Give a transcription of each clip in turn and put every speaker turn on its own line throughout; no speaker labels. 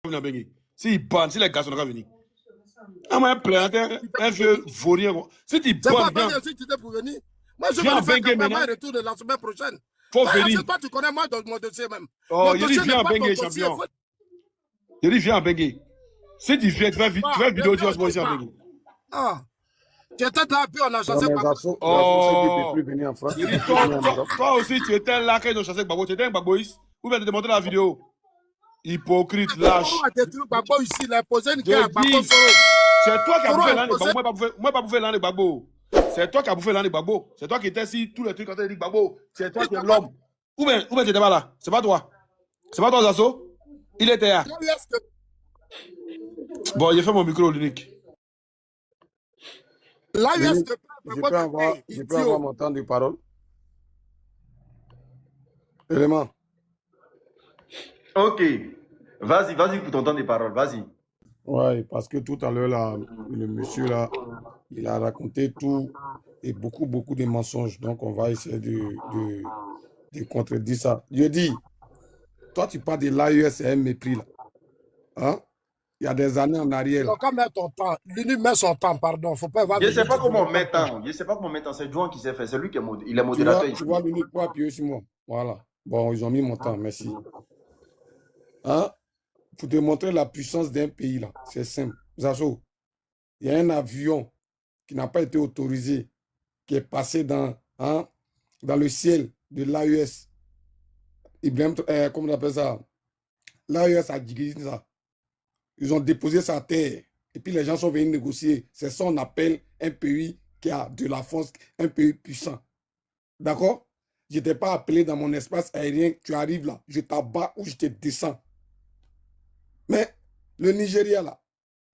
venir à Bengue. S'il banne, si les garçons vont venir. Ah, moi, un vieux vaurien. Si tu
C'est quoi
bannes, viens.
si tu t'es pour venir? Moi, je
Viens
vais
à
faire
Bengue
campagne
maintenant.
retour de la semaine prochaine.
Faut
Toi,
venir.
toi, tu connais moi dans mon dossier même.
Oh,
Mon
il dit
dossier
viens
n'est
à
pas ton
Bengue,
dossier.
champion. Il dit viens à Bengue. Si tu viens, tu vas vidéo dire moi ici à Bengue.
Ah. Tu étais là, puis on a chassé Gbagbo.
Oh. Toi aussi, tu étais là quand ils ont chassé Gbagbo. Tu étais un Gbagboïs. Ou bien tu te montrer la vidéo. Hypocrite, lâche.
On a détruit Gbagbo ici, il a posé une guerre à Gbagbo
Je dis,
Soro.
c'est toi qui as
Soro
bouffé
a
l'an de
posé-
Gbagbo. Moi, pas bouffé l'an de Gbagbo. C'est toi qui as bouffé l'an de Gbagbo. C'est toi qui étais ici, tous les trucs quand tu as dit Gbagbo. C'est toi qui es l'homme. Ou bien tu n'étais pas là. C'est pas toi. C'est pas toi, Zasso. Il était là. Bon, j'ai fait mon micro, l'unique.
Là,
Je peux avoir mon temps de parole. Élément.
Ok. Vas-y pour ton temps de parole. Vas-y.
Oui, parce que tout à l'heure, là, le monsieur, là, il a raconté tout et beaucoup de mensonges. Donc, on va essayer de contredire ça. Je dis, toi, tu parles de l'AES et un mépris, là. Hein? Il y a des années en arrière.
Il faut quand mettre ton temps. L'UNI met son temps, pardon. Faut pas avoir
Je ne sais pas comment on met temps. Je sais pas comment on met temps. C'est Joan qui s'est fait. C'est lui qui est il est modérateur ici.
Tu vois l'UNI pour appuyer sur moi. Voilà. Bon, ils ont mis mon temps. Merci. Hein? Pour te montrer la puissance d'un pays, là, c'est simple. Zazo, il y a un avion qui n'a pas été autorisé, qui est passé dans le ciel de l'AES. Comment on appelle ça? L'AES a dit ça. Ils ont déposé sa terre. Et puis les gens sont venus négocier. C'est ça qu'on appelle un pays qui a de la force, un pays puissant. D'accord? Je n'étais pas appelé dans mon espace aérien. Tu arrives là, je t'abats ou je te descends. Mais le Nigeria, là,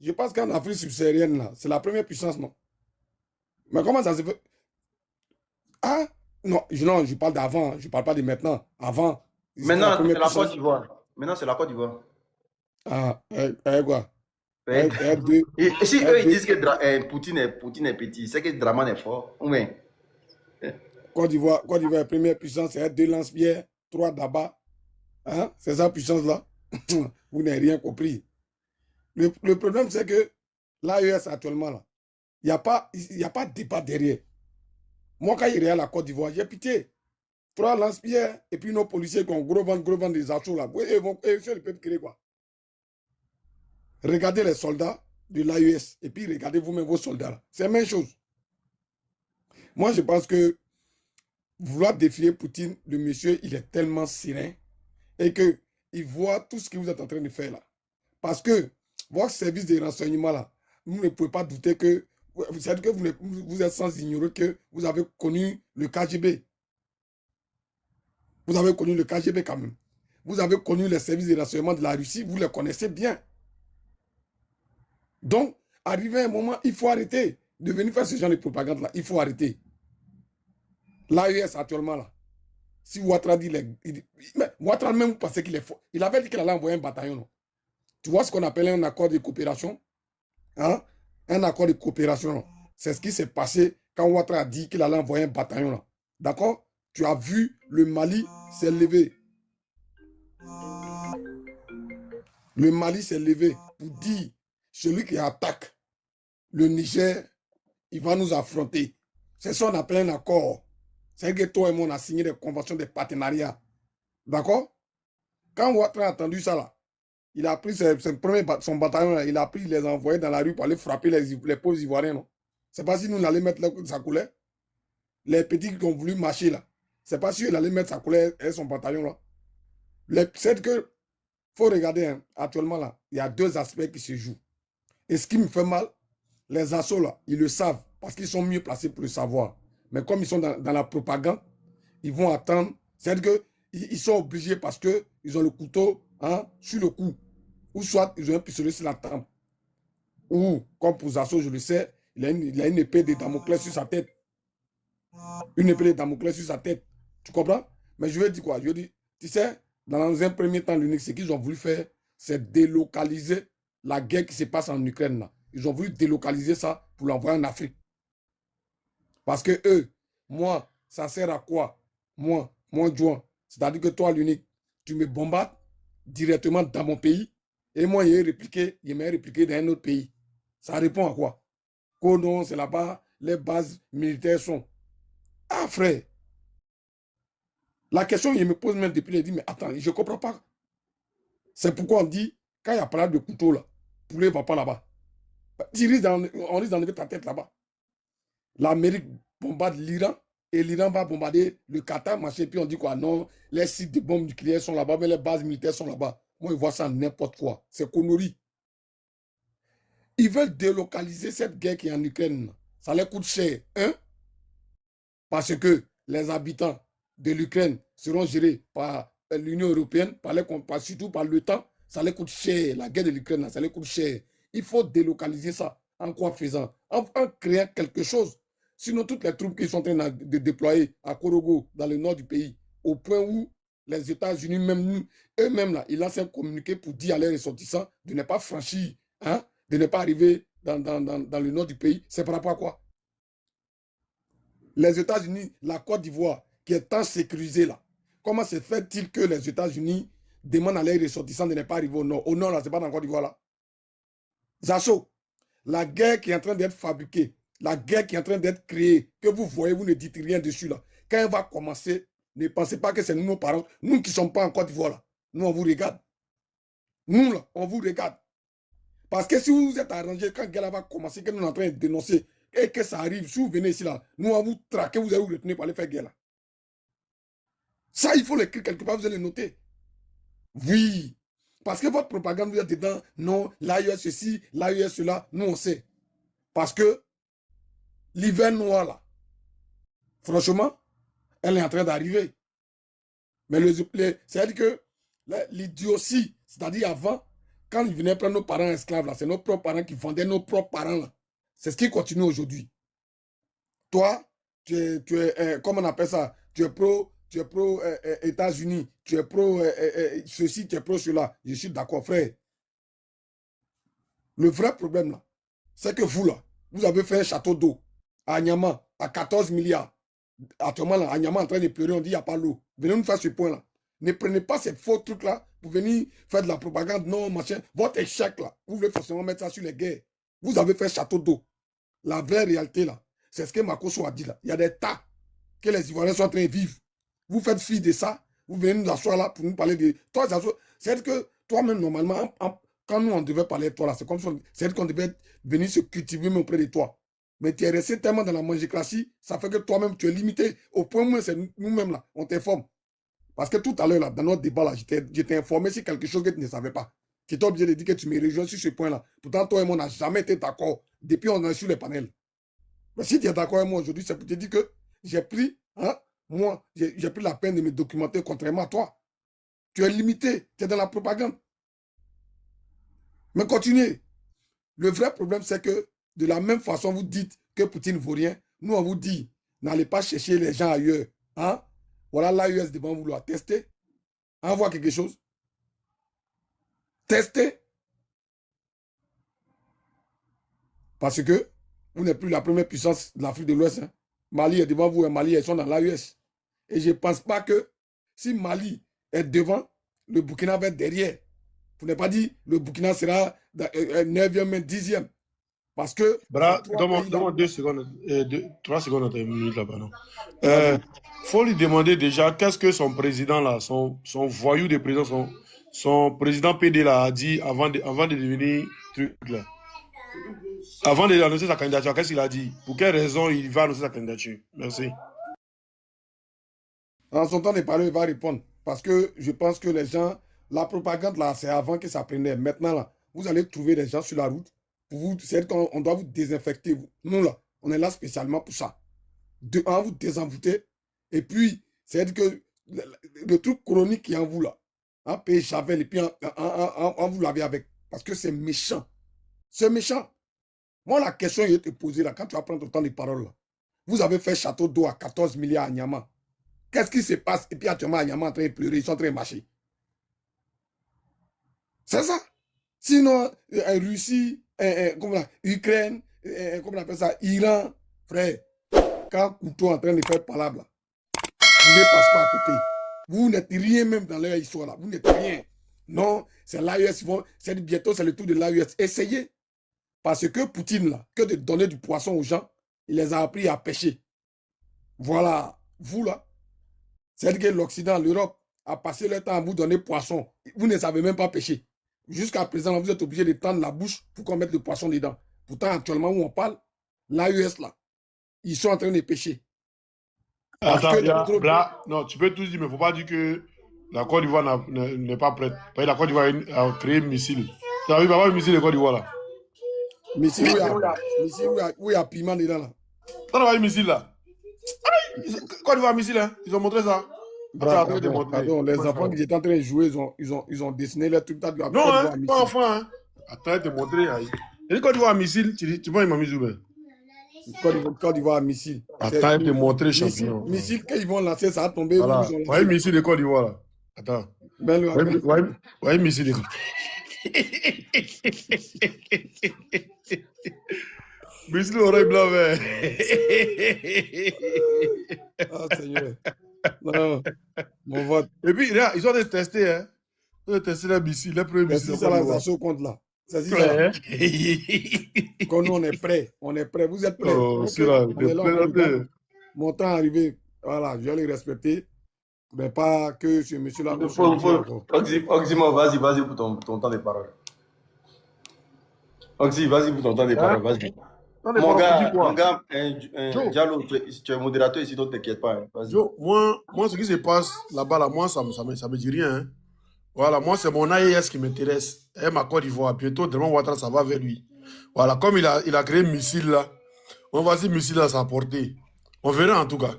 je pense qu'en Afrique subsaharienne, là, c'est la première puissance, non? Mais comment ça se fait? Ah, non, je parle d'avant, je ne parle pas de maintenant. Avant.
Maintenant, c'est la Côte d'Ivoire. Maintenant, c'est la Côte d'Ivoire.
Ah, quoi?
Et si eux, ils disent que Poutine est petit, c'est que Draman est fort. Oui.
Côte d'Ivoire, première puissance, c'est 2 lance-pierres, 3 d'abats. Hein? C'est sa puissance-là. Vous n'avez rien compris. Le problème, c'est que l'AES actuellement, là, il n'y a pas de débat derrière. Moi, quand il est à la Côte d'Ivoire, j'ai pitié. 3 lance-pierres et puis nos policiers qui ont gros ventre des assauts là. Ils peuvent créer quoi? Regardez les soldats de l'AES et puis regardez vous-même vos soldats là. C'est la même chose. Moi, je pense que vouloir défier Poutine, le monsieur, il est tellement serein et qu'il voit tout ce que vous êtes en train de faire là. Parce que votre service de renseignement là, vous ne pouvez pas douter que vous êtes sans ignorer que vous avez connu le KGB. Vous avez connu le KGB quand même. Vous avez connu les services de renseignement de la Russie, vous les connaissez bien. Donc, arrivé à un moment, il faut arrêter de venir faire ce genre de propagande là. Il faut arrêter. L'AES actuellement là, si Ouattara dit, Ouattara même vous pensez qu'il est fort. Il avait dit qu'il allait envoyer un bataillon. Non? Tu vois ce qu'on appelle un accord de coopération? Hein? Un accord de coopération. C'est ce qui s'est passé quand Ouattara a dit qu'il allait envoyer un bataillon. D'accord? Tu as vu, le Mali s'est levé. Le Mali s'est levé pour dire, celui qui attaque le Niger, il va nous affronter. C'est ça qu'on appelle un accord. C'est que toi et moi, on a signé des conventions de partenariat. D'accord? Quand Ouattara a entendu ça, là, il a pris son bataillon, là, il a pris, il les a envoyés dans la rue pour aller frapper les pauvres Ivoiriens. Non? C'est pas si nous, on allait mettre sa couleur. Les petits qui ont voulu marcher, là. C'est pas si il allait mettre sa couleur et son bataillon, là. C'est que, faut regarder, hein, actuellement, là, il y a 2 aspects qui se jouent. Et ce qui me fait mal, les assauts, là, ils le savent, parce qu'ils sont mieux placés pour le savoir. Mais comme ils sont dans la propagande, ils vont attendre. C'est-à-dire qu'ils sont obligés parce qu'ils ont le couteau sur le cou. Ou soit ils ont un pistolet sur la tempe. Ou, comme pour Zasso, je le sais, il a une épée de Damoclès sur sa tête. Une épée de Damoclès sur sa tête. Tu comprends? Mais je veux dire quoi? Je veux dire, tu sais, dans un premier temps, l'unique, ce qu'ils ont voulu faire, c'est délocaliser la guerre qui se passe en Ukraine. Là. Ils ont voulu délocaliser ça pour l'envoyer en Afrique. Parce que eux, moi, ça sert à quoi? Moi, Joan. C'est-à-dire que toi, l'unique, tu me bombardes directement dans mon pays Et moi, il m'a répliqué dans un autre pays. Ça répond à quoi? Oh non, c'est là-bas, les bases militaires sont. Ah, frère, la question, il me pose même depuis, il dit, mais attends, je ne comprends pas. C'est pourquoi on dit, quand il y a pas de couteau là, poulet ne va pas là-bas. On risque d'enlever ta tête là-bas. L'Amérique bombarde l'Iran et l'Iran va bombarder le Qatar, machin. Puis on dit quoi? Non, les sites de bombes nucléaires sont là-bas, mais les bases militaires sont là-bas. Moi, je vois ça n'importe quoi. C'est connerie. Ils veulent délocaliser cette guerre qui est en Ukraine. Ça leur coûte cher. Hein? Parce que les habitants de l'Ukraine seront gérés par l'Union européenne, surtout par l'OTAN. Ça leur coûte cher. La guerre de l'Ukraine, ça leur coûte cher. Il faut délocaliser ça. En quoi faisant? En créant quelque chose. Sinon, toutes les troupes qui sont en train de déployer à Korogo, dans le nord du pays, au point où les États-Unis, même nous, eux-mêmes, là, ils lancent un communiqué pour dire à leurs ressortissants de ne pas franchir, hein, de ne pas arriver dans le nord du pays. C'est par rapport à quoi? Les États-Unis, la Côte d'Ivoire, qui est tant sécurisée là, comment se fait-il que les États-Unis demandent à leurs ressortissants de ne pas arriver au nord? Au nord, là, ce n'est pas dans la Côte d'Ivoire là. Zacho, la guerre qui est en train d'être fabriquée, la guerre qui est en train d'être créée, que vous voyez, vous ne dites rien dessus là. Quand elle va commencer, ne pensez pas que c'est nous, nos parents, nous qui ne sommes pas en Côte d'Ivoire là. Nous, on vous regarde. Nous là, on vous regarde. Parce que si vous êtes arrangé, quand la guerre va commencer, que nous sommes en train de dénoncer, et que ça arrive, si vous venez ici là, nous, on vous traquer, vous allez vous retenir pour aller faire guerre là. Ça, il faut l'écrire quelque part, vous allez noter. Oui. Parce que votre propagande, vous êtes dedans, non, l'AES ceci, l'AES cela, nous on sait. Parce que l'hiver noir là, franchement, elle est en train d'arriver. Mais c'est-à-dire que l'idiotie, c'est-à-dire avant, quand ils venaient prendre nos parents esclaves, là, c'est nos propres parents qui vendaient nos propres parents. Là. C'est ce qui continue aujourd'hui. Toi, tu es comment on appelle ça? Tu es pro États-Unis, tu es pro ceci, tu es pro cela. Je suis d'accord, frère. Le vrai problème, là, c'est que vous, là, vous avez fait un château d'eau à Anyama, à 14 milliards. Actuellement, là, Anyama est en train de pleurer, on dit qu'il n'y a pas l'eau. Venez nous faire ce point-là. Ne prenez pas ces faux trucs-là pour venir faire de la propagande, non, machin. Votre échec, là, vous voulez forcément mettre ça sur les guerres. Vous avez fait un château d'eau. La vraie réalité, là, c'est ce que Makoso a dit, là. Il y a des tas que les Ivoiriens sont en train de vivre. Vous faites fi de ça, vous venez nous asseoir là pour nous parler de... Toi, c'est que toi-même, normalement, quand nous, on devait parler de toi, là, c'est comme si c'est qu'on devait venir se cultiver même auprès de toi. Mais tu es resté tellement dans la mangécratie, ça fait que toi-même, tu es limité. Au point où c'est nous-mêmes, là, on t'informe. Parce que tout à l'heure, là, dans notre débat, là, j'étais informé sur quelque chose que tu ne savais pas. Tu étais obligé de dire que tu me rejoins sur ce point-là. Pourtant, toi et moi, on n'a jamais été d'accord depuis on est sur les panels. Mais si tu es d'accord avec moi aujourd'hui, c'est pour te dire que j'ai pris, hein, moi, j'ai pris la peine de me documenter contrairement à toi. Tu es limité, tu es dans la propagande. Mais continuez. Le vrai problème, c'est que de la même façon, vous dites que Poutine ne vaut rien. Nous, on vous dit, n'allez pas chercher les gens ailleurs. Hein? Voilà l'AES devant vous, là. Testez. Envoie quelque chose. Testez. Parce que vous n'êtes plus la première puissance de l'Afrique de l'Ouest. Hein? Mali est devant vous et Mali, ils sont dans l'AES. Et je ne pense pas que si Mali est devant, le Burkina va être derrière. Vous n'avez pas dit le Burkina sera 9e, 10e. Parce que...
Bra, donne-moi 2 secondes, 3 secondes à une minute là-bas. Il faut lui demander déjà qu'est-ce que son président, là, son voyou de président, son président PD là, a dit avant de devenir truc là. Avant d'annoncer sa candidature, qu'est-ce qu'il a dit? Pour quelle raison il va annoncer sa candidature? Merci.
En son temps de parler, il va répondre. Parce que je pense que les gens, la propagande là, c'est avant que ça prenne. Maintenant là, vous allez trouver des gens sur la route. C'est qu'on doit vous désinfecter. Nous là, on est là spécialement pour ça. On vous désenvoûter. Et puis, c'est que le truc chronique qui est en vous là, en pays Chavel, et puis on vous laver avec. Parce que c'est méchant. C'est méchant. Moi, la question que je vais te poser là, quand tu vas prendre ton temps de parole là, vous avez fait château d'eau à 14 milliards à Nyama. Qu'est-ce qui se passe? Et puis actuellement, à Nyama en train de pleurer, ils sont en train de marcher. C'est ça. Sinon, Russie, Ukraine, comment on appelle ça, Iran, frère, quand Couteau est en train de faire palabre, là, vous ne passez pas à côté. Vous n'êtes rien même dans leur histoire là. Vous n'êtes rien. Non, c'est l'AES. Bientôt, c'est le tour de l'AES. Essayez. Parce que Poutine, là, que de donner du poisson aux gens, il les a appris à pêcher. Voilà. Vous, là, c'est que l'Occident, l'Europe, a passé le temps à vous donner poisson. Vous ne savez même pas pêcher. Jusqu'à présent, vous êtes obligé de tendre la bouche pour qu'on mette le poisson dedans. Pourtant, actuellement, où on parle, l'AES, là, ils sont en train de pêcher.
Attends, non, tu peux tout dire, mais il ne faut pas dire que la Côte d'Ivoire n'est pas prête. Parce que la Côte d'Ivoire a créé un missile. Tu as vu, il va y avoir un missile de Côte d'Ivoire là.
Missile où il y a piment dedans là.
Ça va un missile là. Côte d'Ivoire, missile, hein. Ils ont montré ça.
Pardon, les enfants qui étaient en train de jouer, ils ont dessiné les trucs.
Non, hein, pas enfant. Hein. Attends, te montrer. Et Côte d'Ivoire, missile, tu vois, il m'a mis où?
Côte d'Ivoire, missile.
Attends, te montrer, champion.
Missile, quand ils vont lancer, ça va tomber.
Voilà. Ouais, missile de Côte d'Ivoire là. Attends. Ouais, missile de Côte missile oreille blanc vert.
Ah, Seigneur. Non, mon vote.
Et puis, ils ont testé, hein. Ils ont testé les missiles, les premiers missiles.
C'est ça, les assauts contre là. C'est ça. Quand nous, on est prêts. On est prêts. Vous êtes prêts.
Oh, c'est là.
Mon temps est arrivé. Voilà, je vais les respecter. Mais pas que ce monsieur-là.
Oxymore, vas-y pour ton temps de parole. Oxy, vas-y pour ton temps de parole, vas-y. Mon gars, Diallo, tu es modérateur ici, donc t'inquiète pas. Hein.
Yo, moi, ce qui se passe là-bas, là, moi, ça me dit rien. Hein. Voilà, moi, c'est mon AES qui m'intéresse. Et ma Côte d'Ivoire, bientôt, Draman Ouattara, ça va vers lui. Voilà, comme il a créé un missile là, on va dire missile à sa portée. On verra en tout cas.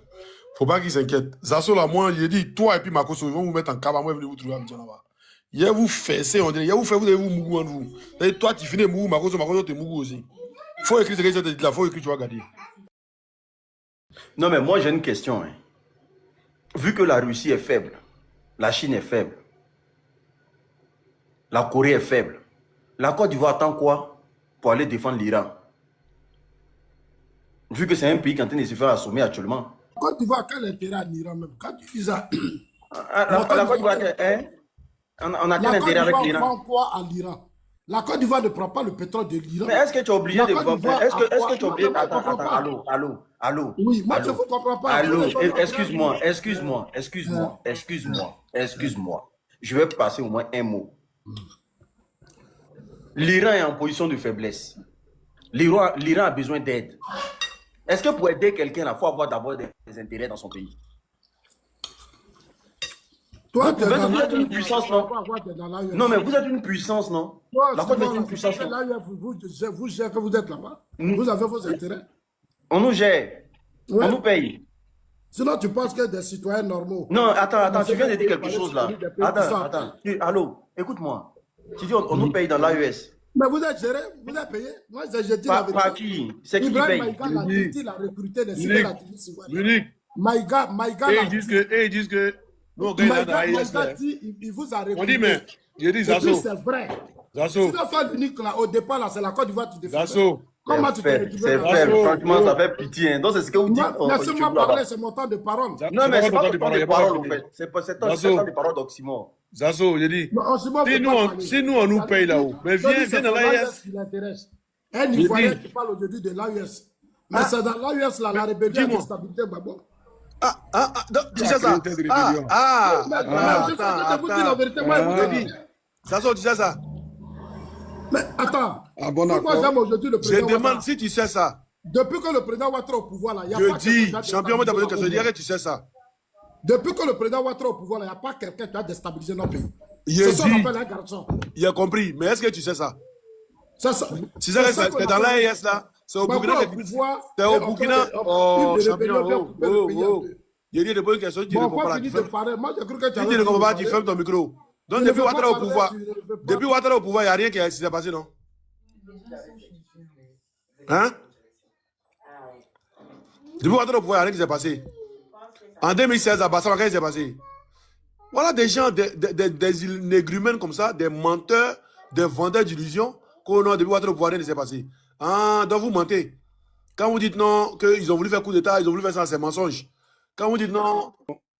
Faut pas qu'il s'inquiète. Zasso là, moi, j'ai dit, toi et puis Makoso, ils vont vous mettre en cabane, moi, venez vous trouver à Abidjan là-bas. Il va vous fesser, on dirait, il va vous faire, vous devez vous mougou en vous. Et toi, tu finis mougou, Makoso, t'es mougou aussi. Faut écrire ce que je te dis là, faut écrire, tu vas garder.
Non, mais moi, j'ai une question. Hein. Vu que la Russie est faible, la Chine est faible, la Corée est faible, la Côte d'Ivoire attend quoi pour aller défendre l'Iran? Vu que c'est un pays qui est en train de se faire assommer actuellement.
La Côte d'Ivoire, quel intérêt à l'Iran même? Quand tu dis ça.
La Côte d'Ivoire, on a quel intérêt avec l'Iran?
La Côte d'Ivoire vend quoi à l'Iran? La Côte d'Ivoire ne prend pas le pétrole de l'Iran.
Mais est-ce que tu es obligé de voir? Est-ce que tu es obligé? Attends, allô.
Oui, moi je ne vous comprends pas.
Allô, excuse-moi. Je vais passer au moins un mot. L'Iran est en position de faiblesse. L'Iran a besoin d'aide. Est-ce que pour aider quelqu'un, il faut avoir d'abord des intérêts dans son pays?
Toi,
vous êtes une puissance, non? Non, mais vous êtes une puissance, non? La Côte d'Ivoire est une puissance.
Vous gérez que vous êtes là-bas. Vous avez vos intérêts.
On nous gère. Ouais. On nous paye.
Sinon, tu penses que des citoyens normaux.
Non, attends, tu viens de dire quelque chose là. Attends. Allô, écoute-moi. Tu dis on nous paye dans l'AES.
Mais vous êtes géré, vous êtes payé. Moi, j'ai dit la vérité.
Par qui? C'est qui paye?
Il a recruté des citoyens activistes. Maïga,
ils disent que. Non,
Maïga dit, il vous a recruté.
On dit, mais. J'ai dit, Zasso.
C'est vrai.
Zasso.
Si la fin unique là, au départ, là, c'est la Côte d'Ivoire qui défend.
Zasso.
Comment tu t'es retrouvé?
C'est faible, franchement, ça fait pitié. Hein. Donc, c'est ce que vous dites.
Laissez-moi parler, c'est mon temps de parole.
Non, mais c'est pas ton temps de parole, en fait. C'est pas ton temps de parole d'Oxymore.
Zasso, j'ai dit. Si nous, on nous paye là-haut. Mais viens dans l'AES.
Un Ivoirien qui parle aujourd'hui de l'AES. Mais c'est dans l'AES, là, la rébellion de stabilité, Babo.
Tu sais ça? Zasso, tu sais ça?
Mais attends,
pourquoi
j'aime aujourd'hui le président?
Je demande si tu sais ça.
Depuis que le président Ouattara au pouvoir, là, il n'y a pas
quelqu'un qui a champion, moi, t'as besoin que je dirais que tu sais ça.
Depuis que le président Ouattara au pouvoir, il n'y a pas quelqu'un qui a déstabilisé notre pays.
C'est
ça qu'on appelle un garçon.
Il a compris, mais est-ce que tu sais ça?
C'est ça.
Si ça c'est dans l'AES là, c'est au Burkina. C'est au Burkina. Oh, champion. Il y a des bonnes questions. Tu ne comprends pas.
Moi, je crois que tu
ne comprends pas, tu fermes ton micro. Donc, depuis Ouattara au pouvoir, il n'y a rien qui s'est passé, non? Hein? Depuis Ouattara au pouvoir, il n'y a rien qui s'est passé. En 2016, à Bassama, qu'est-ce qui s'est passé? Voilà des gens, des négrumènes comme ça, des menteurs, des vendeurs d'illusions, qu'on a depuis Ouattara au pouvoir, rien ne s'est passé. Ah, donc vous mentez. Quand vous dites non, qu'ils ont voulu faire coup d'État, ils ont voulu faire ça, c'est mensonge. Quand vous dites non...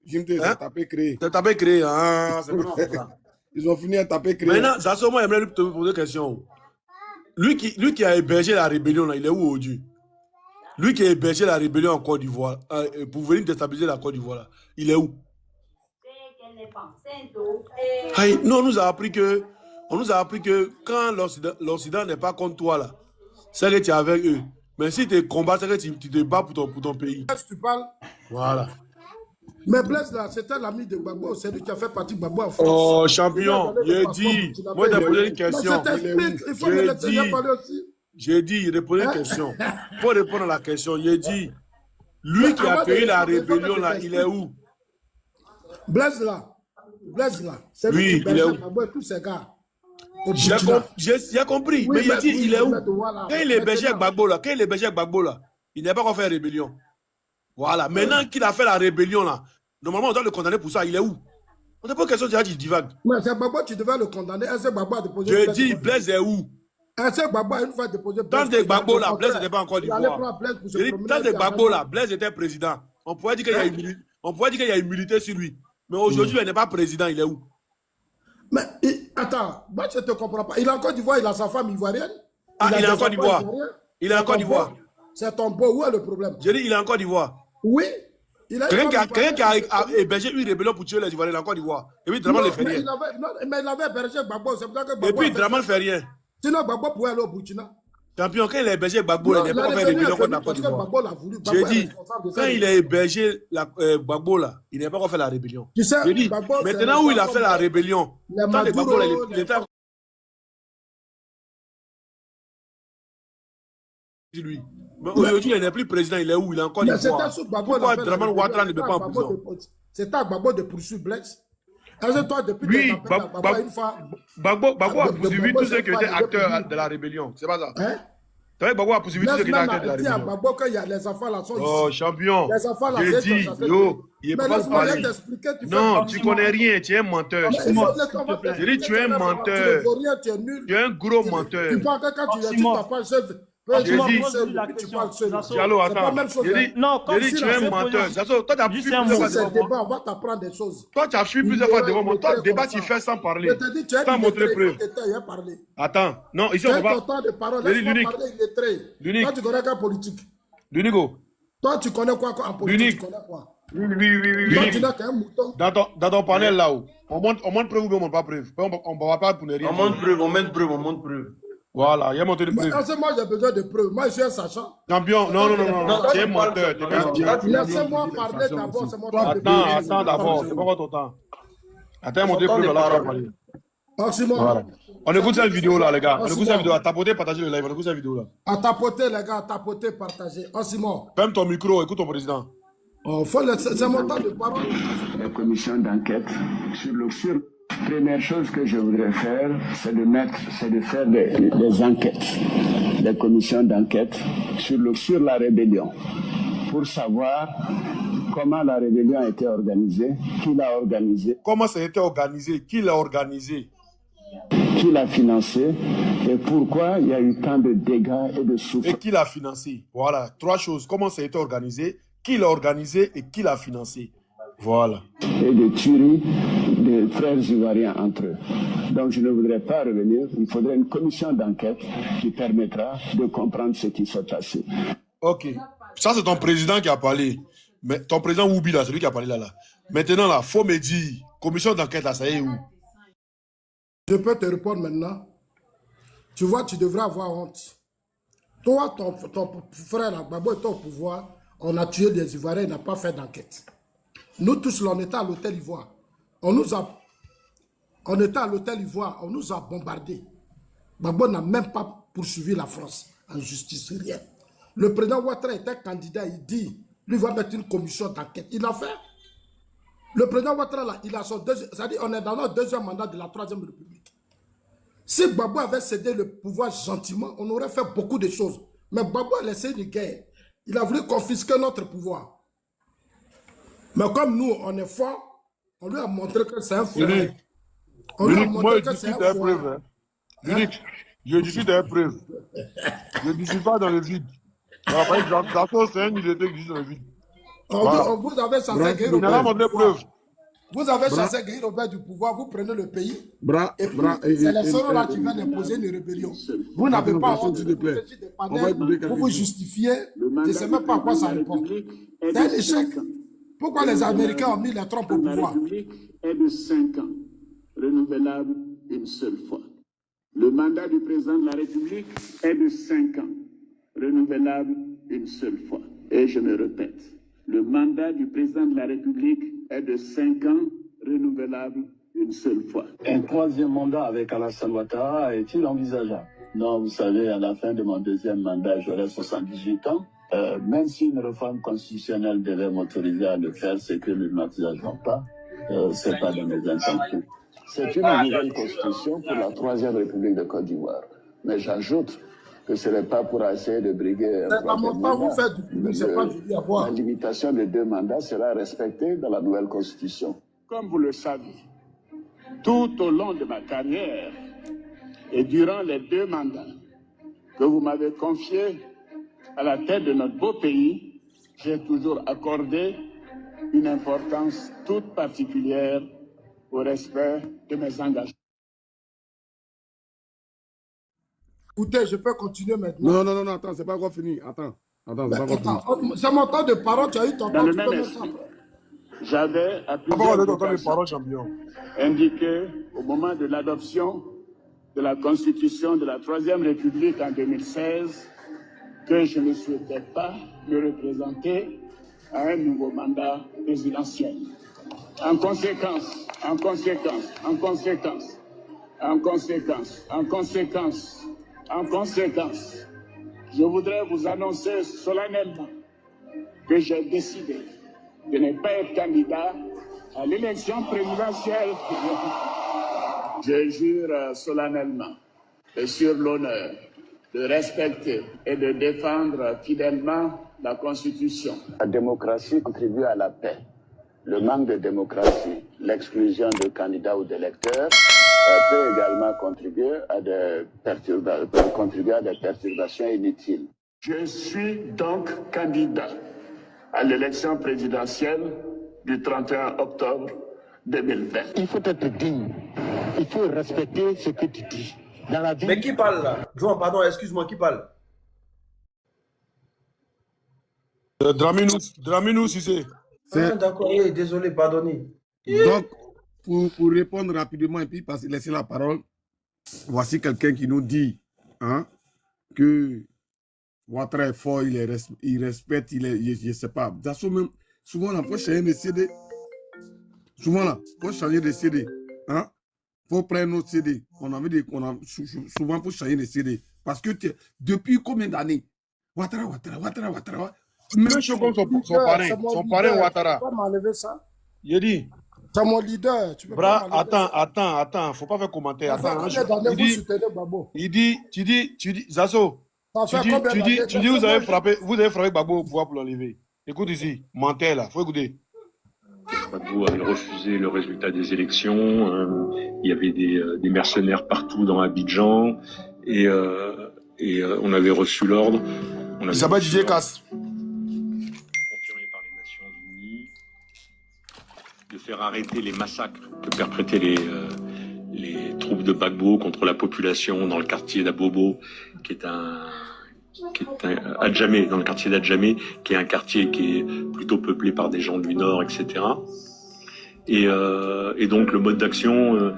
Jim, c'est tapé créé.
C'est tapé créé, hein, c'est bon.
Ils ont fini à taper créer.
Maintenant, ça seulement, j'aimerais lui poser une question. Lui qui a hébergé la rébellion, là, il est où aujourd'hui? Lui qui a hébergé la rébellion en Côte d'Ivoire, pour venir déstabiliser la Côte d'Ivoire, là, il est où? Hey, nous, on nous a appris que quand l'Occident n'est pas contre toi, là, c'est que tu es avec eux. Mais si tu combats, c'est que tu te bats pour ton pays.
Tu parles.
Voilà.
Mais Blaise, là, c'était l'ami de Gbagbo, c'est lui qui a fait partie de Gbagbo en France.
Oh, champion, j'ai dit. Moi, j'ai posé une question.
Il faut me laisser parler aussi.
J'ai dit, il répondait une question. Pour répondre à la question, j'ai dit, lui qui a payé la rébellion, là, il est où?
Blaise, là, c'est lui qui
est où?
Gbagbo et tous ces gars.
J'ai compris, mais il dit, il est où? Quand il est hébergé avec Gbagbo, là, il n'a pas encore fait rébellion. Voilà. Maintenant qu'il a fait la rébellion, là, normalement, on doit le condamner pour ça. Il est où? On n'a pas question de dire divague.
Mais c'est Gbagbo, tu devais le condamner. Est-ce que Gbagbo a déposé?
Je dis, Blaise est où?
Est-ce que Gbagbo a une fois déposé?
Tant que Gbagbo, là, Blaise n'était pas encore d'Ivoire. Tant que Gbagbo, là, Blaise était président. On pourrait dire qu'il y a immunité sur lui. Mais aujourd'hui, il n'est pas président. Il est où?
Mais attends, moi je ne te comprends pas. Il est en Côte d'Ivoire, il a sa femme ivoirienne.
Ah, il est en Côte d'Ivoire. Il est en Côte d'Ivoire.
C'est ton beau, où est le problème?
J'ai dit, il est en Côte d'Ivoire.
Oui.
Quelqu'un qui a hébergé une rébellion pour tuer les Ivoiriens, il est en Côte d'Ivoire. Et puis Draman ne fait rien.
Mais il avait hébergé Gbagbo, c'est pour ça que Gbagbo.
Et puis Draman ne fait rien.
Sinon, Gbagbo pouvait aller au Burkina.
Champion, quand il a hébergé Gbagbo, il n'a pas fait rébellion contre la Côte d'Ivoire. J'ai dit, quand il a hébergé Gbagbo, là, il n'a pas encore fait la rébellion. J'ai dit, maintenant où il a fait la rébellion, quand Gbagbo, il était lui. Mais aujourd'hui, il n'est plus président, il est où? Il est en Côte d'Ivoire. Pourquoi Draman Ouattara ne peut pas en prison?
C'est à Gbagbo de poursuivre Blaise. Toi, depuis
Gbagbo a poursuivi tous ceux qui étaient acteurs de la rébellion. C'est pas ça? Gbagbo a poursuivi tous ceux qui étaient acteurs de la rébellion.
Gbagbo, quand il y a les enfants là, sont ici.
Oh, champion.
Les enfants là,
j'ai dit, il est pas parler. Non, tu connais rien, tu es un menteur. J'ai dit, tu es un menteur. Tu es un gros menteur.
Tu parles quand tu t'as pas chef.
Diallo, attends. J'ai dit, tu es un menteur. Toi, tu as fui plusieurs fois devant moi.
On va t'apprendre des choses.
Toi, tu as fui plusieurs fois devant moi. Toi, le débat, tu fais sans parler. Sans montrer preuve. Attends. Non, ici, on va pas.
Temps de parole. L'unique. Toi, tu connais quoi politique?
L'unico.
Toi, tu connais quoi en politique? Tu connais quoi?
Oui.
Toi, tu n'as qu'un mouton.
Dans ton panel là-haut, on montre preuve ou bien on montre pas preuve? On ne va pas pour ne rien.
On montre preuve.
Voilà, il y a monté de preuve.
Moi, j'ai besoin de preuves. Moi, je suis un sachant.
Champion, non, tu es menteur.
Laissez-moi parler d'abord, c'est mon temps.
Attends d'abord, c'est pas votre temps. Attends, monter preuve là, on va parler.
Voilà.
On écoute cette vidéo là, les gars. On écoute cette vidéo. À tapoter, partager le live. On écoute cette vidéo là.
À tapoter, les gars, à tapoter, partager. Simon.
Ferme ton micro, écoute ton président.
C'est mon temps de parole.
La commission d'enquête sur première chose que je voudrais faire, c'est de faire des enquêtes, des commissions d'enquête sur la rébellion, pour savoir comment la rébellion a été organisée, qui l'a organisée.
Comment ça a été organisé, qui l'a organisé,
qui l'a financé et pourquoi il y a eu tant de dégâts et de souffrances.
Et qui l'a financé. Voilà, 3 choses. Comment ça a été organisé, qui l'a organisé et qui l'a financé. Voilà.
Et de tueries de frères ivoiriens entre eux. Donc je ne voudrais pas revenir. Il faudrait une commission d'enquête qui permettra de comprendre ce qui s'est passé.
Ok. Ça, c'est ton président qui a parlé. Mais ton président Oubi, là, c'est lui qui a parlé là. Maintenant, là, faut me dire, commission d'enquête, là, ça y est où?
Je peux te répondre maintenant. Tu vois, tu devrais avoir honte. Toi, ton frère Gbagbo est au pouvoir. On a tué des Ivoiriens, il n'a pas fait d'enquête. Nous tous, là, on était à l'hôtel Ivoire. On était à l'hôtel Ivoire, on nous a bombardés. Gbagbo n'a même pas poursuivi la France en justice, rien. Le président Ouattara était candidat, il dit, lui va mettre une commission d'enquête. Il l'a fait. Le président Ouattara, là, il a son deuxième, c'est-à-dire on est dans notre deuxième mandat de la Troisième République. Si Gbagbo avait cédé le pouvoir gentiment, on aurait fait beaucoup de choses. Mais Gbagbo a laissé une guerre. Il a voulu confisquer notre pouvoir. Mais comme nous, on est fort, on lui a montré que c'est un fou. On lui a montré que c'est un fou.
Unique, je dis des preuves. Je ne suis pas dans le vide. C'est un unité qui dit dans le vide.
Vous avez ça, c'est
il n'a pas montré preuve.
Vous avez
Bra,
chassé Guy Robert du pouvoir, vous prenez le pays.
bra,
Et puis,
bra,
c'est les Soro-là qui viennent imposer une rébellion. Vous n'avez
attends,
pas
attention,
honte
s'il
de
te plaît.
vous des
On va
panels
écouter
pour
quelque
vous
chose.
justifier.
Le
Je ne
mandat
sais
du
même pas à quoi
président
ça
de la
répond.
République est
C'est un
de
échec.
5 ans.
Pourquoi les Américains ont mis les Trump au
De la
pouvoir?
République est de 5 ans, renouvelable une seule fois. Le mandat du président de la République est de 5 ans, renouvelable une seule fois. Et je me répète, le mandat du président de la République est de 5 ans, renouvelable une seule fois.
Un troisième mandat avec Alassane Ouattara est-il envisageable? Non, vous savez, à la fin de mon deuxième mandat, j'aurai 78 ans. Même si une réforme constitutionnelle devait m'autoriser à le faire, ce que nous n'envisageons pas, c'est pas dans mes intentions. C'est une nouvelle constitution pour la troisième République de Côte d'Ivoire. Mais j'ajoute que ce n'est pas pour essayer de briguer un
C'est à
troisième
mon temps, vous
mandat.
faites du public, c'est pas du à voir.
La limitation de 2 mandats sera respectée dans la nouvelle constitution.
Comme vous le savez, tout au long de ma carrière et durant les 2 mandats que vous m'avez confiés à la tête de notre beau pays, j'ai toujours accordé une importance toute particulière au respect de mes engagements.
Écoutez, je peux continuer maintenant.
Non, attends, c'est pas encore fini. Attends, c'est pas encore fini.
Attends, c'est mon temps de parole, tu as eu ton
Dans
temps,
le
tu
même
peux mettre ça
esprit,
après.
j'avais à
Ah,
plusieurs
bon, les
occasions
paroles, champion.
indiqué au moment de l'adoption de la Constitution de la Troisième République en 2016 que je ne souhaitais pas me représenter à un nouveau mandat présidentiel. En conséquence, je voudrais vous annoncer solennellement que j'ai décidé de ne pas être candidat à l'élection présidentielle. Je jure solennellement et sur l'honneur de respecter et de défendre fidèlement la Constitution.
La démocratie contribue à la paix. Le manque de démocratie, l'exclusion de candidats ou d'électeurs peut également contribuer à des perturbations inutiles.
Je suis donc candidat à l'élection présidentielle du 31 octobre 2020.
Il faut être digne. Il faut respecter ce que tu dis. Dans la vie.
Mais qui parle là? John, pardon, excuse-moi, qui parle?
Draminou, si c'est.
Ah, d'accord, oui, désolé, pardonnez.
Donc, pour répondre rapidement et puis laisser la parole, voici quelqu'un qui nous dit que Ouattara est fort, il respecte, je ne sais pas. Même, souvent, il faut changer de CD. Souvent, là, il faut changer de CD. Il faut prendre notre CD. Souvent, il faut changer de CD. Parce que depuis combien d'années Ouattara.
Même chose comme son parrain Ouattara.
Tu peux m'enlever ça?
Il dit.
C'est mon leader. Tu peux
Bra,
pas m'enlever ça.
attends, faut pas faire commentaire. Attends,
Combien d'années vous soutenez Gbagbo?
tu dis, Zazo,
Ça fait combien d'années?
tu dis, vous avez frappé Gbagbo au pouvoir pour l'enlever. Écoute ici, menteur là, faut écouter.
Gbagbo avait refusé le résultat des élections. Il y avait des mercenaires partout dans Abidjan et on avait reçu l'ordre.
Il s'appelle Didier Casse.
Confirmé par les Nations Unies de faire arrêter les massacres que perprétaient les troupes de Gbagbo contre la population dans le quartier d'Abobo, qui est un Adjamé, dans le quartier d'Adjamé, qui est un quartier qui est plutôt peuplé par des gens du Nord, etc. Et donc le mode d'action,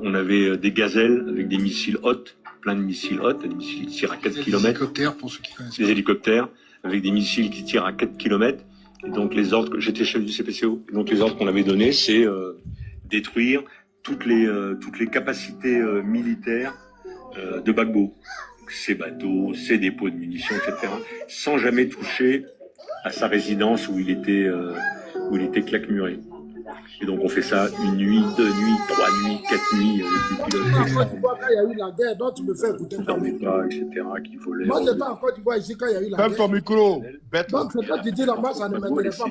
on avait des gazelles avec des missiles Hot, plein de missiles Hot, des missiles qui tirent à 4 km. Des hélicoptères, pour ceux qui connaissent. Des hélicoptères avec des missiles qui tirent à 4 km. Et donc les ordres, j'étais chef du CPCO, et donc les ordres qu'on avait donnés, c'est détruire toutes les capacités militaires de Gbagbo. Ses bateaux, ses dépôts de munitions, etc. Sans jamais toucher à sa résidence où il était claquemuré. Et donc on fait ça une nuit, 2 nuits, 3 nuits, 4 nuits avec des pilotes.
Quand tu vois quand il y a eu la guerre, donc tu me fais écouter quand même.
Etc. qui volaient.
Moi j'étais en Côte d'Ivoire ici quand il y a eu la guerre.
Ferme ton micro, bête.
Donc c'est toi qui dis là, moi ça ne m'intéresse pas.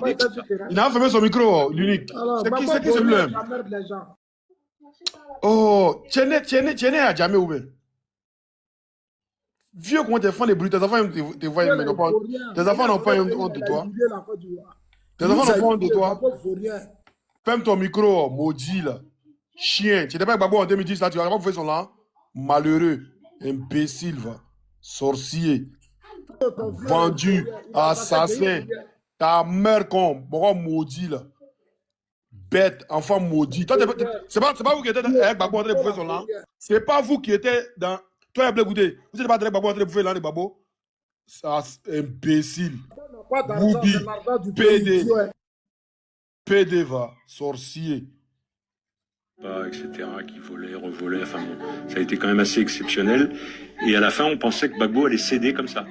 Il a fermé son micro, l'unique. C'est qui celui-là?
La merde les gens.
Oh, tiens à jamais ouvert. Vieux, comment tes enfants les bruits, tes enfants te voient, mais non pas. Tes enfants n'ont pas honte de toi. Tes enfants n'ont pas honte de toi. Ferme ton micro, maudit là. Chien. Tu n'étais pas avec Gbagbo en 2010 là, tu vas pas faire son là. Malheureux. Imbécile, va. Sorcier. Vendu. Assassin. Ta mère con. Pourquoi maudit là? Bête, enfant maudit. C'est pas vous qui étiez avec Gbagbo en train de bouffer son là. C'est pas vous qui étiez dans. Toi, Blé Goudé. Vous n'êtes pas avec Gbagbo en train de bouffer l'an de Gbagbo. Ça, imbécile. Boubi. PD. PD va. Sorcier.
Etc., qui volaient, revolaient, enfin bon, ça a été quand même assez exceptionnel. Et à la fin, on pensait que Gbagbo allait céder comme ça.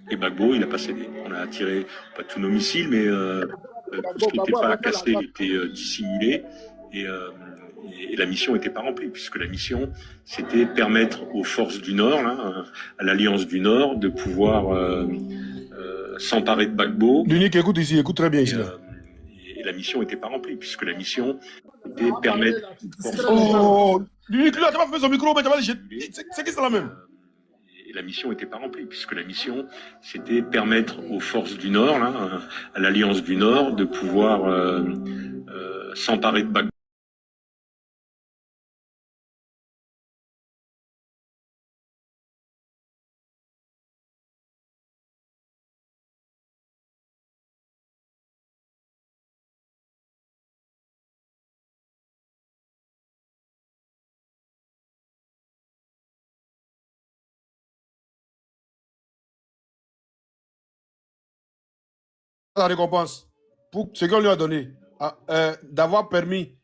Et Gbagbo, il n'a pas cédé. On a tiré, pas tous nos missiles, mais tout ce qui n'était pas cassé était dissimulé. Et la mission n'était pas remplie, puisque la mission, c'était permettre aux forces du Nord, là, à l'Alliance du Nord, de pouvoir s'emparer de Gbagbo.
L'unique écoute ici, écoute très bien ici.
Et la mission n'était pas remplie, puisque la mission était permettre...
Oh, l'unique, là, tu vas faire son micro, mais tu vas dire, c'est qui ça la même?
Et la mission n'était pas remplie, puisque la mission, c'était permettre aux forces du Nord, là, à l'Alliance du Nord, de pouvoir s'emparer de Gbagbo.
La récompense pour ce qu'on lui a donné, d'avoir permis,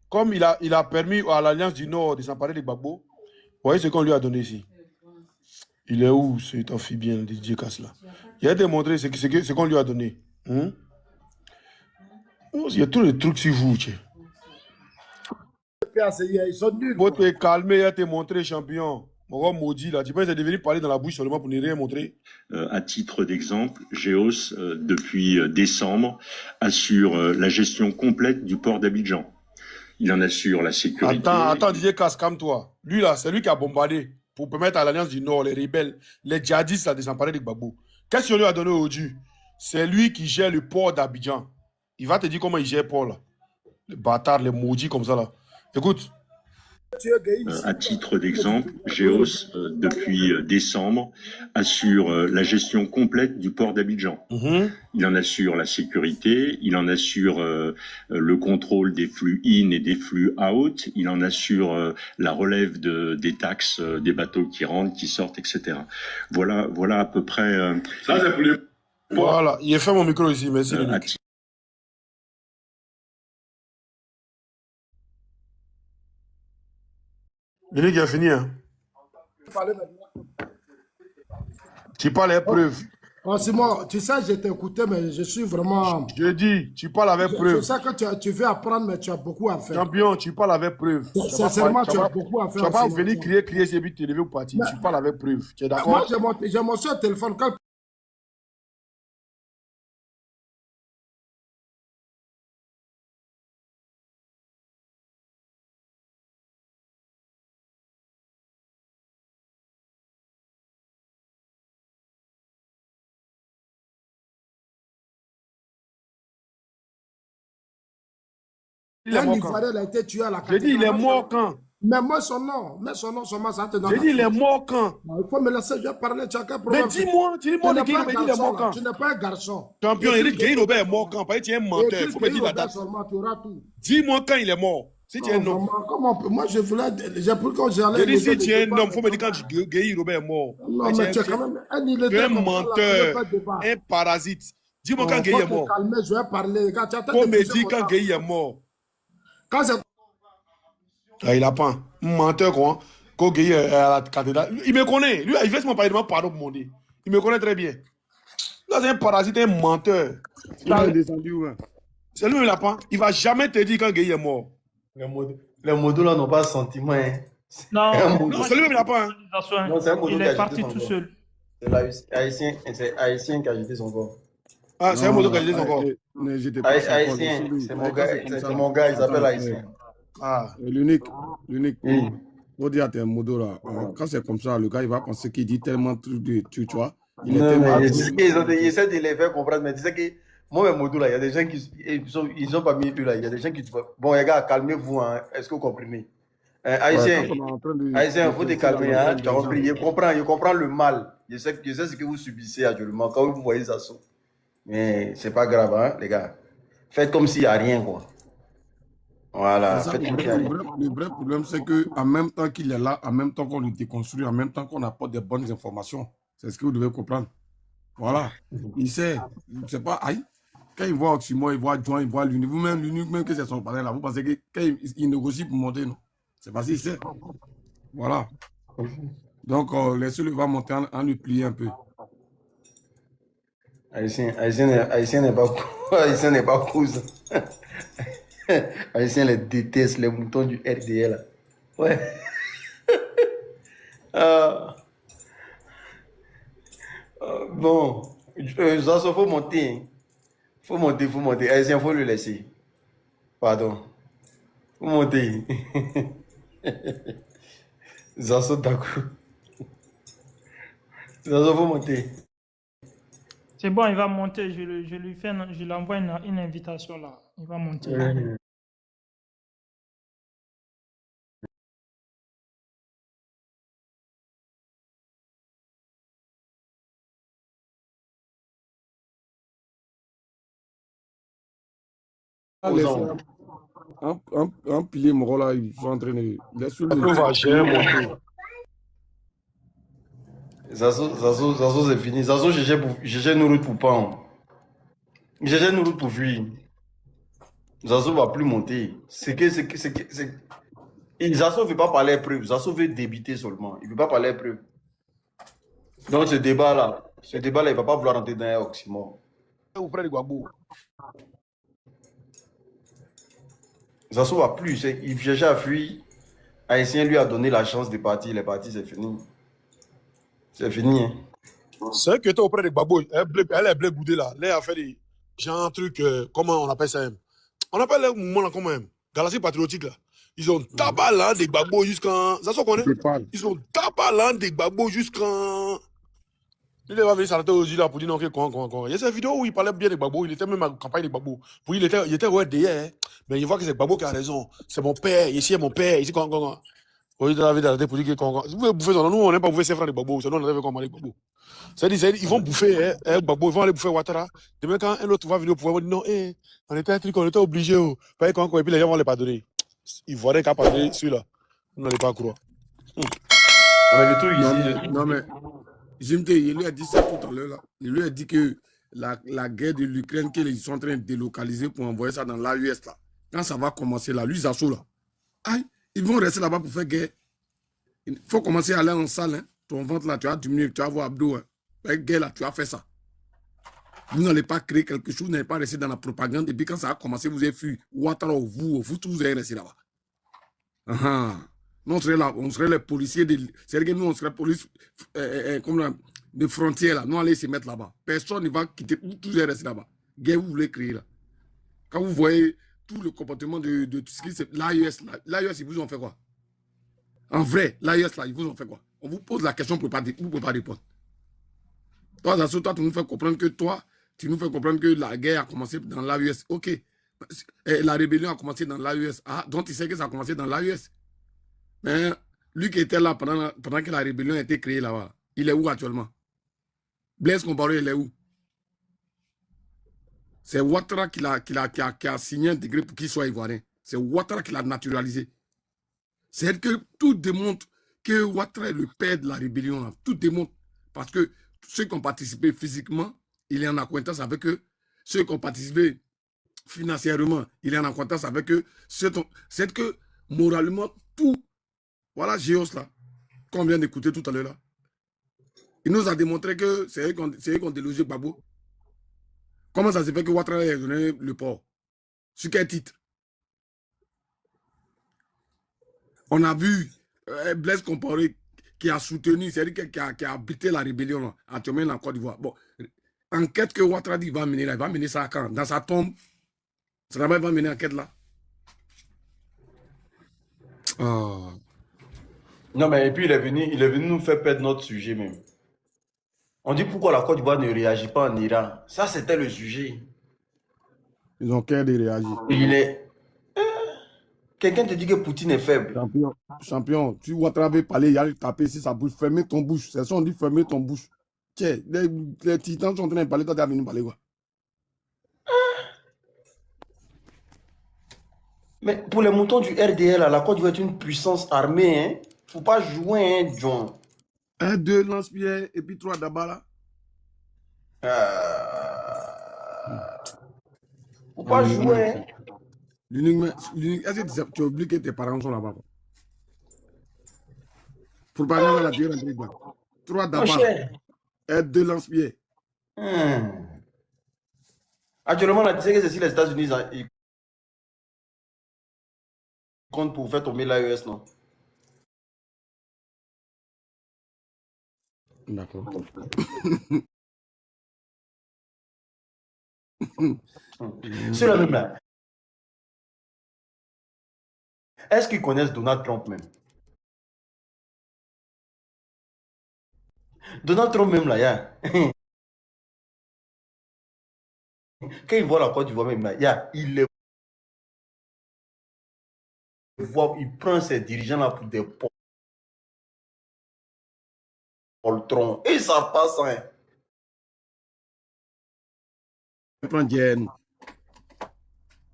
comme il a permis à l'Alliance du Nord de s'emparer de Gbagbo. Vous voyez ce qu'on lui a donné ici. Il est où cet amphibien de DJ Kassla? Il a démontré ce qu'on lui a donné. Il y a tous les trucs sur vous.
Ils sont nuls.
Pour te calmer, il a te montré champion. Mon maudit là, tu penses que c'est devenu parler dans la bouche seulement pour ne rien montrer?
À titre d'exemple, Géos, depuis décembre, assure la gestion complète du port d'Abidjan. Il en assure la sécurité.
Attends, DJ Kass, calme-toi. Lui là, c'est lui qui a bombardé pour permettre à l'Alliance du Nord, les rebelles, les djihadistes à s'emparer de Gbagbo. Qu'est-ce qu'on lui a donné aujourd'hui? C'est lui qui gère le port d'Abidjan. Il va te dire comment il gère le port là. Les bâtards, les maudits comme ça là. Écoute.
À titre d'exemple, Géos, depuis décembre, assure la gestion complète du port d'Abidjan. Il en assure la sécurité, il en assure le contrôle des flux in et des flux out, il en assure la relève des taxes des bateaux qui rentrent, qui sortent, etc. Voilà à peu près...
Ça, c'est pour les... Voilà, il a fait mon micro ici, merci. Il a fini, hein. Tu parles avec preuve.
Oh, Simon, tu sais, je t'ai écouté, mais je suis vraiment...
Je dis, tu parles avec preuve.
Je sais que tu veux apprendre, mais tu as beaucoup à faire.
Champion, tu parles avec preuve.
Sincèrement, tu as beaucoup à faire.
Tu vas pas venir crier, c'est vite te lever ou partir. Tu parles avec preuve. Tu es d'accord?
Moi, j'ai mon seul téléphone. Quand... Un Ivoirien a été tué à la cathédrale.
J'ai dit, il est mort quand?
Mais moi, son nom, ça te donne.
J'ai dit, il est mort quand?
Il faut me laisser, je vais parler, tu as qu'un problème.
Mais dis-moi, de qui il est mort quand?
Tu n'es pas un garçon.
Champion, Eric Gueye Robert est mort quand? Parce que tu es un menteur, il faut me dire la date. Dis-moi quand il est mort. Si tu es un homme.
Moi, je voulais, j'ai pris quand j'allais.
Je dis, si tu es un homme, il faut me dire quand Gueye Robert est mort.
Non, mais tu es quand même
un menteur, un parasite. Dis-moi quand Gueye est mort.
Je vais parler.
Faut me dire quand Gueye est mort. Ah, il a pas un menteur quoi. Quand Gueye est à la cathédrale. Il me connaît. Lui, il fait me parler de moi pardon pour mon dit. Il me connaît très bien. Là, c'est un parasite, un menteur. C'est lui, il a pas. Il va jamais te dire quand Gueye est mort.
Les modos là n'ont pas de sentiment. Hein.
Non, c'est lui, il a pas.
Non, c'est un modo
il est parti tout seul.
C'est Haïtien qui a jeté son corps.
Ah, c'est un modo qui a jeté son corps.
Haïtien, c'est mon gars, il s'appelle Haïtien.
Ah, l'unique. Faut dire à tes modos là, quand c'est comme ça, le gars il va penser qu'il dit tellement de trucs, tu vois.
Non, mais ils essaient de les faire comprendre, mais tu sais que Moi, même Modou, là, il y a des gens qui ils ont pas mis eux là. Il y a des gens qui disent bon, les gars, calmez-vous. Hein. Est-ce que vous comprenez?
Ouais,
Haïtien,
quand on est en train
Haïtien,
de
il faut te
penser la
calmer. Hein.
lanterne
Tu as
des gens.
compris? Je comprends le mal. Je sais ce que vous subissez actuellement quand vous voyez ça. Mais c'est pas grave, hein, les gars. Faites comme s'il n'y a rien, quoi.
C'est
Voilà,
ça,
faites comme s'il n'y a rien.
le vrai problème, c'est qu'en même temps qu'il est là, en même temps qu'on le déconstruit, en même temps qu'on apporte des bonnes informations. C'est ce que vous devez comprendre. Voilà. Il sait, c'est pas, aïe, quand il voit Oxymore, il voit Join, il voit l'UNI, vous-même, l'UNI, même que c'est son partenaire là, vous pensez que quand il négocie pour monter, non? C'est parce qu'il sait. Voilà. Donc, laissez-le va monter en le plier un peu.
Haïtien n'est pas Haïtien n'est pas cousin. Haïtien les déteste, les moutons du RDL. Là. Ouais. Bon, ça faut monter. Hein. Faut monter. Haïtien, faut le laisser. Pardon. Faut monter. Zaso d'accord. Zaso, faut monter.
C'est bon, il va monter. Je lui envoie une invitation là. Il va monter.
Un pilier moro là, ils sont en train de. Laisse-le.
Après, on va gérer monter.
Zazo, c'est fini. Zazo, GG nous route pour pas. GG nous route pour fuir. Zazo va plus monter. Zazo ne veut pas parler preuve. Zazo veut débiter seulement. Il ne veut pas parler preuve. Donc ce débat-là, il ne va pas vouloir rentrer dans un oxymore.
Auprès de Gbagbo.
Zazo va plus. Il cherchait à fuir. Haïtien lui a donné la chance de partir. Il est parti, c'est fini. C'est fini. Hein.
C'est que tu es auprès de Gbagbo. Elle est blé boudée là. Là, elle a fait des genre trucs. Comment on appelle ça? On appelle le mouvement là comment même? Galaxie patriotique là. Ils ont tabac là des Gbagbo jusqu'en. Ça se connaît? Ils ont tabac là des Gbagbo jusqu'en. Il va venir s'arrêter aux yeux là pour dire non, quoi. Il y a cette vidéo où il parlait bien de Gbagbo. Il était même en campagne de Gbagbo. Pour il était ouais derrière. Mais il voit que c'est Gbagbo qui a raison. C'est mon père. Ici est mon père. Ici, quoi. Oui, dans la vie d'arrêter pour dire que vous pouvez bouffer ça. Nous, on n'aime pas bouffer ses frères de Gbagbo. Sinon, on avait comment les Gbagbo. C'est-à-dire, ils vont bouffer Gbagbo. Ils vont aller bouffer Ouattara. Demain, quand un autre va venir au pouvoir, on dit non, on était un truc, on était obligé. Et puis les gens vont les pardonner. Ils voient qu'à pardonner celui-là. Vous n'allez pas croire.
Mais le truc ici.
Non, mais. Jimte, il lui a dit ça tout à l'heure. Là. Il lui a dit que la guerre de l'Ukraine, qu'ils sont en train de délocaliser pour envoyer ça dans l'AUS, là. Quand ça va commencer là, lui, Zasso, là. Aïe, ils vont rester là-bas pour faire guerre. Il faut commencer à aller en salle. Hein. Ton ventre là, tu vas diminuer, tu vas voir Abdo. Hein. Avec guerre là, tu vas faire ça. Vous n'allez pas créer quelque chose, vous n'allez pas rester dans la propagande. Et puis quand ça a commencé, vous avez fui. Ouattara, vous tous, vous allez rester là-bas. Nous, on serait les policiers. C'est-à-dire que nous, on serait police comme de frontières. Là. Nous, allons se mettre là-bas. Personne ne va quitter. Vous tous allez rester là-bas. Guerre, vous voulez créer là. Quand vous voyez tout le comportement de tout ce qui c'est l'AES, l'AES, ils vous ont fait quoi? En vrai, l'AES, là, ils vous ont fait quoi? On vous pose la question, vous ne pouvez pas répondre. Toi, tu nous fais comprendre que la guerre a commencé dans l'AES. Ok. La rébellion a commencé dans l'AES. Ah, donc tu sais que ça a commencé dans l'AES. Mais lui qui était là pendant que la rébellion a été créée là-bas, il est où actuellement? Blaise Compaoré, il est où? C'est Ouattara qui a signé un décret pour qu'il soit ivoirien. C'est Ouattara qui l'a naturalisé. C'est que tout démontre que Ouattara est le père de la rébellion. Là. Tout démontre. Parce que ceux qui ont participé physiquement, il est en acquaintance avec eux. Ceux qui ont participé financièrement, il est en acquaintance avec eux. C'est que moralement, tout. Voilà Géos là, qu'on vient d'écouter tout à l'heure là. Il nous a démontré que c'est eux qui ont délogé Gbagbo. Comment ça se fait que Ouattara ait donné le port? Sur quel titre? On a vu Blaise Compaoré qui a soutenu, c'est-à-dire qui a habité la rébellion là, actuellement en Côte d'Ivoire. Bon, enquête que Ouattara dit va mener là, il va mener ça à quand? Dans sa tombe? Ça va mener enquête là?
Oh. Non, mais et puis il est venu nous faire perdre notre sujet même. On dit pourquoi la Côte d'Ivoire ne réagit pas en Iran. Ça, c'était le sujet.
Ils ont qu'à de réagir.
Il est... Quelqu'un te dit que Poutine est faible.
Champion, tu vois travailler parler, il y a le taper si ça bouge, fermer ton bouche. C'est ça, on dit fermer ton bouche. Tiens, les titans sont en train de parler, toi tu as venu parler quoi?
Mais pour les moutons du RDL, la Côte d'Ivoire est une puissance armée. Hein. Faut pas jouer, hein, John.
1, 2 lance-pierre et puis 3 d'abord là.
Faut pas jouer. Hein.
Est-ce que tu as oublié que tes parents sont là-bas? Pour pas que la tire rentrer dedans. 3 d'abord et 2 lance-pierre.
Actuellement, tu sais que c'est si les États-Unis ils comptent pour faire tomber l'AES, non?
D'accord.
C'est la même là. Est-ce qu'ils connaissent Donald Trump même? Donald Trump même là, quand il voit la Côte d'Ivoire même là, il les voit, il prend ses dirigeants là pour des poltrons. Et ça passe, hein.
Il prend Diane.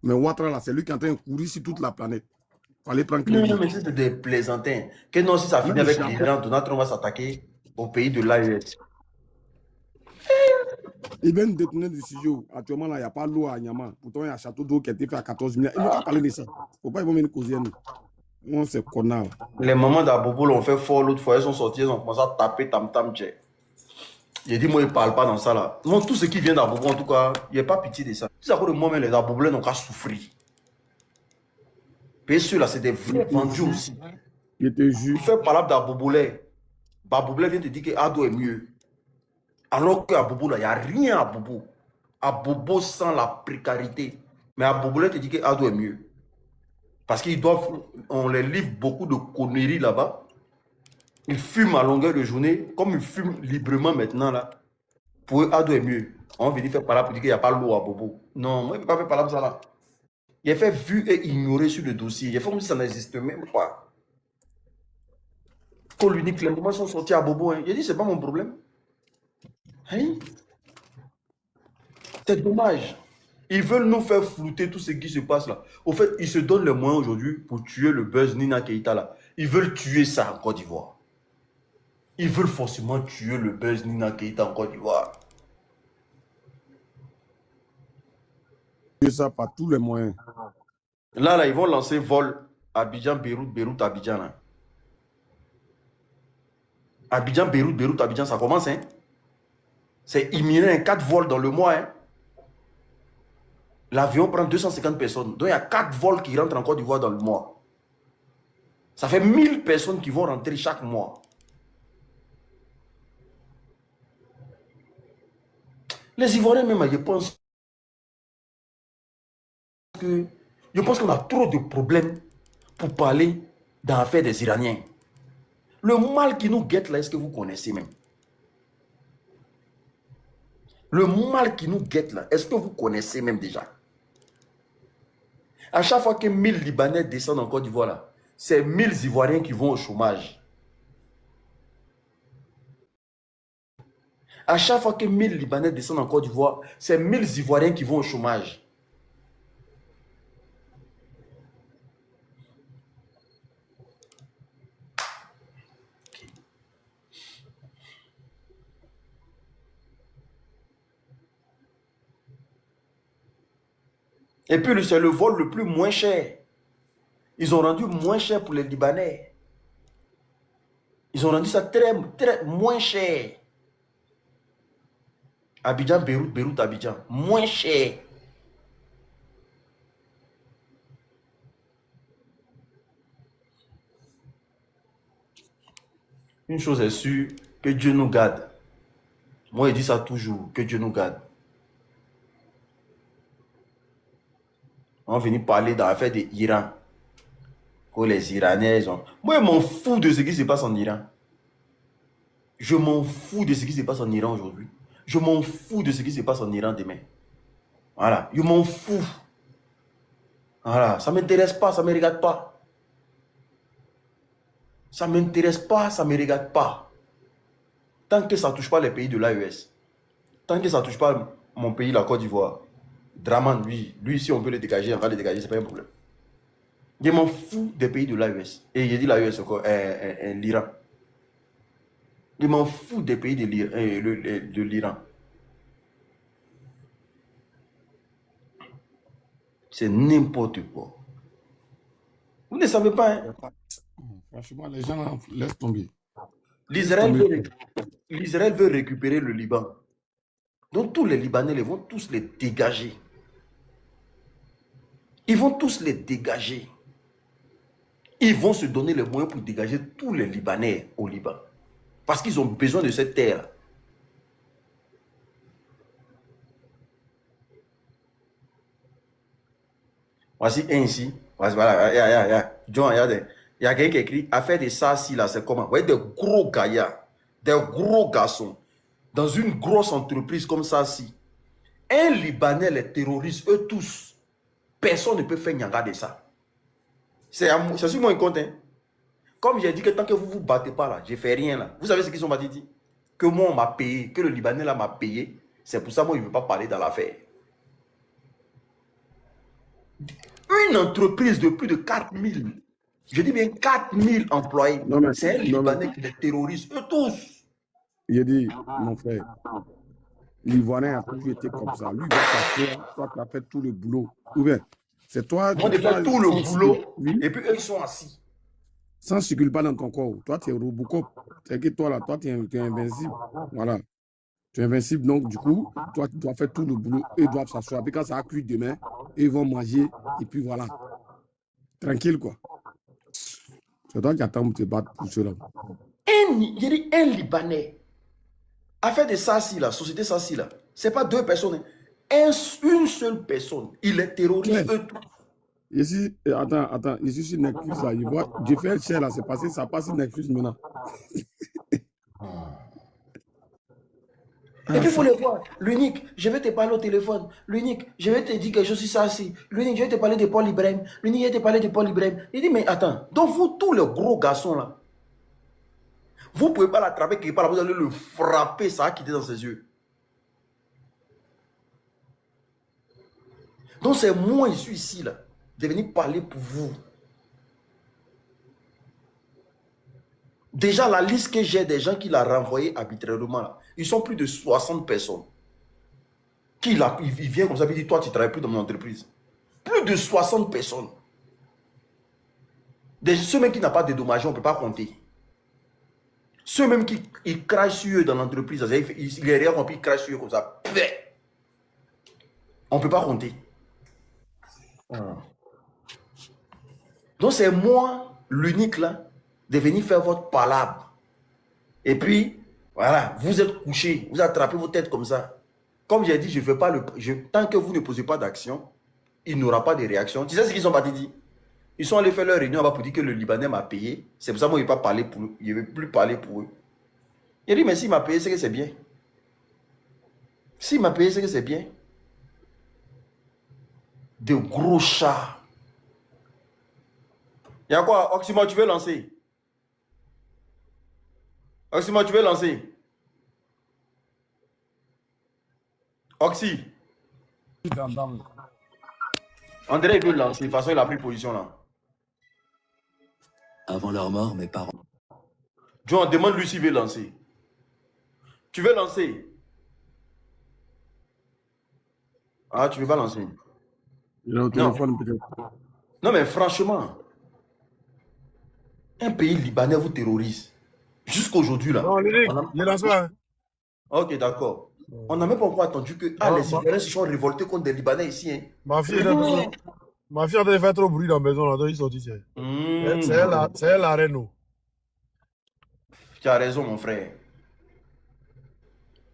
Mais Ouattara là, c'est lui qui est en train de courir sur toute la planète. Fallait prendre crédit.
Non, mais c'est des plaisantins. Que non, si ça finit avec l'Iran, Donald Trump va s'attaquer au pays de l'AES.
Ils viennent détourner du studio. Actuellement, là, il n'y a pas l'eau à Nyama. Pourtant, il y a un château d'eau qui a été fait à 14 milliards. Ils n'ont pas parlé de ça. Il ne faut pas ils vont venir causer nous. On c'est connard.
Les mamans d'Abobo l'ont fait fort l'autre fois. Elles sont sorties, elles ont commencé à taper tam-tam. J'ai dit, moi, ils ne parlent pas dans ça là. Moi, tout ce qui vient d'Abobo, en tout cas, il n'y a pas pitié de ça. Si à cause de moi-même, les Abobolais n'ont qu'à souffrir. Et ceux-là, c'est des vrais vendus aussi.
Je te jure.
Tu fais parler d'Abobolais. Abobolais vient te dire que Ado est mieux. Alors qu'à Bobo, là, il n'y a rien à Bobo. À Bobo sans la précarité. Mais à Bobo, là, te dit que Ado est mieux. Parce qu'ils doivent, on les livre beaucoup de conneries là-bas. Ils fument à longueur de journée, comme ils fument librement maintenant là. Pour eux, Ado est mieux. On vient faire parler pour dire qu'il n'y a pas l'eau à Bobo. Non, moi, je ne peux pas faire parler pour ça là. Il a fait vu et ignorer sur le dossier. Il a fait comme si ça n'existe même pas. Quand l'unique, les moments sont sortis à Bobo, hein. Il a dit, c'est pas mon problème. Hein? C'est dommage. Ils veulent nous faire flouter tout ce qui se passe là. Au fait, ils se donnent les moyens aujourd'hui pour tuer le buzz Nina Keita là. Ils veulent tuer ça en Côte d'Ivoire. Ils veulent forcément tuer le buzz Nina Keita en Côte d'Ivoire.
Tuer ça par tous les moyens.
Là, ils vont lancer vol Abidjan, Beyrouth, Beyrouth, Abidjan. Là. Abidjan, Beyrouth, Beyrouth, Abidjan, ça commence, hein? C'est imminent, 4 vols dans le mois. Hein? L'avion prend 250 personnes. Donc, il y a 4 vols qui rentrent en Côte d'Ivoire dans le mois. Ça fait 1000 personnes qui vont rentrer chaque mois. Les Ivoiriens, même, je pense qu'on a trop de problèmes pour parler dans l'affaire des Iraniens. Le mal qui nous guette là, est-ce que vous connaissez même? Le mal qui nous guette là, est-ce que vous connaissez même déjà? À chaque fois que 1000 Libanais descendent en Côte d'Ivoire là, c'est 1000 Ivoiriens qui vont au chômage. À chaque fois que 1000 Libanais descendent en Côte d'Ivoire, c'est 1000 Ivoiriens qui vont au chômage. Et puis, c'est le vol le plus moins cher. Ils ont rendu moins cher pour les Libanais. Ils ont rendu ça très moins cher. Abidjan, Beyrouth, Beyrouth, Abidjan. Moins cher. Une chose est sûre, que Dieu nous garde. Moi, je dis ça toujours, que Dieu nous garde. On va venir parler dans l'affaire de l'Iran. Que les Iraniens, ils ont... Moi, je m'en fous de ce qui se passe en Iran. Je m'en fous de ce qui se passe en Iran aujourd'hui. Je m'en fous de ce qui se passe en Iran demain. Voilà, je m'en fous. Voilà, ça ne m'intéresse pas, ça ne me regarde pas. Ça ne m'intéresse pas, ça ne me regarde pas. Tant que ça ne touche pas les pays de l'AES, tant que ça ne touche pas mon pays, la Côte d'Ivoire, Draman, lui, si on peut le dégager, on va le dégager, ce n'est pas un problème. Je m'en fous des pays de l'AES. Et j'ai dit l'AES encore, l'Iran. Je m'en fous des pays de l'Iran. C'est n'importe quoi. Vous ne savez pas, hein?
Franchement, les gens là, laissent tomber.
L'Israël veut récupérer le Liban. Donc tous les Libanais ils vont tous les dégager. Ils vont tous les dégager. Ils vont se donner les moyens pour dégager tous les Libanais au Liban. Parce qu'ils ont besoin de cette terre. Voici un ici. Voilà, John, il y a quelqu'un qui écrit affaire de ça, si là, c'est comment? Vous voyez des gros gaillards, des gros garçons, dans une grosse entreprise comme ça, si. Un Libanais les terrorise, eux tous. Personne ne peut faire nyanga de ça. C'est sur mon compte. Hein. Comme j'ai dit que tant que vous ne vous battez pas là, je ne fais rien là. Vous savez ce qu'ils ont dit? Que moi on m'a payé, que le Libanais là m'a payé. C'est pour ça moi il ne veut pas parler dans l'affaire. Une entreprise de plus de 4000, je dis bien 4000 employés. C'est un Libanais qui les terrorise, eux tous.
Il a dit, mon frère, l'Ivoirien a toujours été comme ça. Lui, il va s'asseoir, toi, tu as fait tout le boulot. Ou bien, c'est toi.
Moi, j'ai fait tout le boulot, et puis eux, ils sont assis.
Ça ne circule pas dans ton corps. Toi, tu es Robocop. C'est que toi, là, toi, tu es invincible. Voilà. Tu es invincible, donc, du coup, toi, tu dois faire tout le boulot. Eux, ils doivent s'asseoir. Puis quand ça a cuit demain, ils vont manger, et puis voilà. Tranquille, quoi. C'est toi qui attends pour te battre pour cela.
J'ai dit un Libanais. Affaire de Sassi, la société Sassi, là, ce n'est pas deux personnes. Une seule personne. Il est terroriste, eux tous.
Ici, attends, ici, sur Netflix, là, il voit, j'ai fait le cher, là, c'est passé, ça passe sur Netflix maintenant.
Et puis, il faut le voir. L'unique, je vais te parler au téléphone. L'unique, je vais te dire que je suis Sassi. L'unique, je vais te parler de Paul Ibrahim. L'unique, je vais te parler de Paul Ibrahim. Il dit, mais attends, donc vous, tous les gros garçons, là, vous ne pouvez pas l'attraper quelque part, vous allez le frapper, ça a quitté dans ses yeux. Donc c'est moi, je suis ici, là, de venir parler pour vous. Déjà, la liste que j'ai des gens qui l'ont renvoyé arbitrairement, là, ils sont plus de 60 personnes. Il vient comme ça, il dit, toi, tu ne travailles plus dans mon entreprise. Plus de 60 personnes. Ceux même qui n'ont pas dédommagé, on ne peut pas compter. Ceux même qui crachent sur eux dans l'entreprise, il est rien compris, ils crachent sur eux comme ça. On ne peut pas compter. Donc c'est moi, l'unique là, de venir faire votre palabre. Et puis, voilà, vous êtes couché, vous attrapez vos têtes comme ça. Comme j'ai dit, je ne fais pas tant que vous ne posez pas d'action, il n'y aura pas de réaction. Tu sais ce qu'ils ont pas dit? Ils sont allés faire leur réunion pour dire que le Libanais m'a payé. C'est pour ça que moi, je ne vais pas parler pour eux. Je ne vais plus parler pour eux. Il a dit, mais s'il m'a payé, c'est que c'est bien. S'il m'a payé, c'est que c'est bien. De gros chats. Il y a quoi? Oxymo, tu veux lancer? Oxymo, tu veux lancer? Oxy. André veut lancer. De toute façon, il a pris position là.
Avant leur mort, mes parents.
John, demande-lui s'il veut lancer. Tu veux lancer? Ah, tu ne veux pas lancer?
Il est au téléphone peut-être.
Non, mais franchement, un pays libanais vous terrorise. Jusqu'aujourd'hui, là.
Non, il lance pas.
Ok, d'accord. On n'a même pas encore attendu que les Ivoiriens se sont révoltés contre des Libanais ici. Hein.
Ma fille a fait trop bruit dans la maison, là, donc ils sont ici. C'est elle la reine.
Tu as raison, mon frère.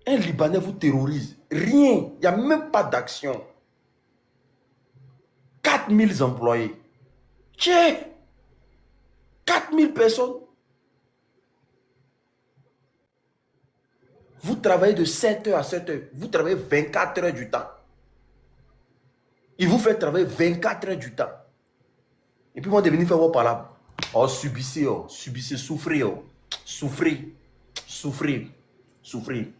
Un Libanais vous terrorise. Rien. Il n'y a même pas d'action. 4000 employés. Tiens, 4000 personnes. Vous travaillez de 7h à 7h. Vous travaillez 24 heures du temps. Il vous fait travailler 24 heures du temps. Et puis, moi, de venir faire vos palabres. Oh, subissez, souffrez, souffrez, souffrez, souffrez.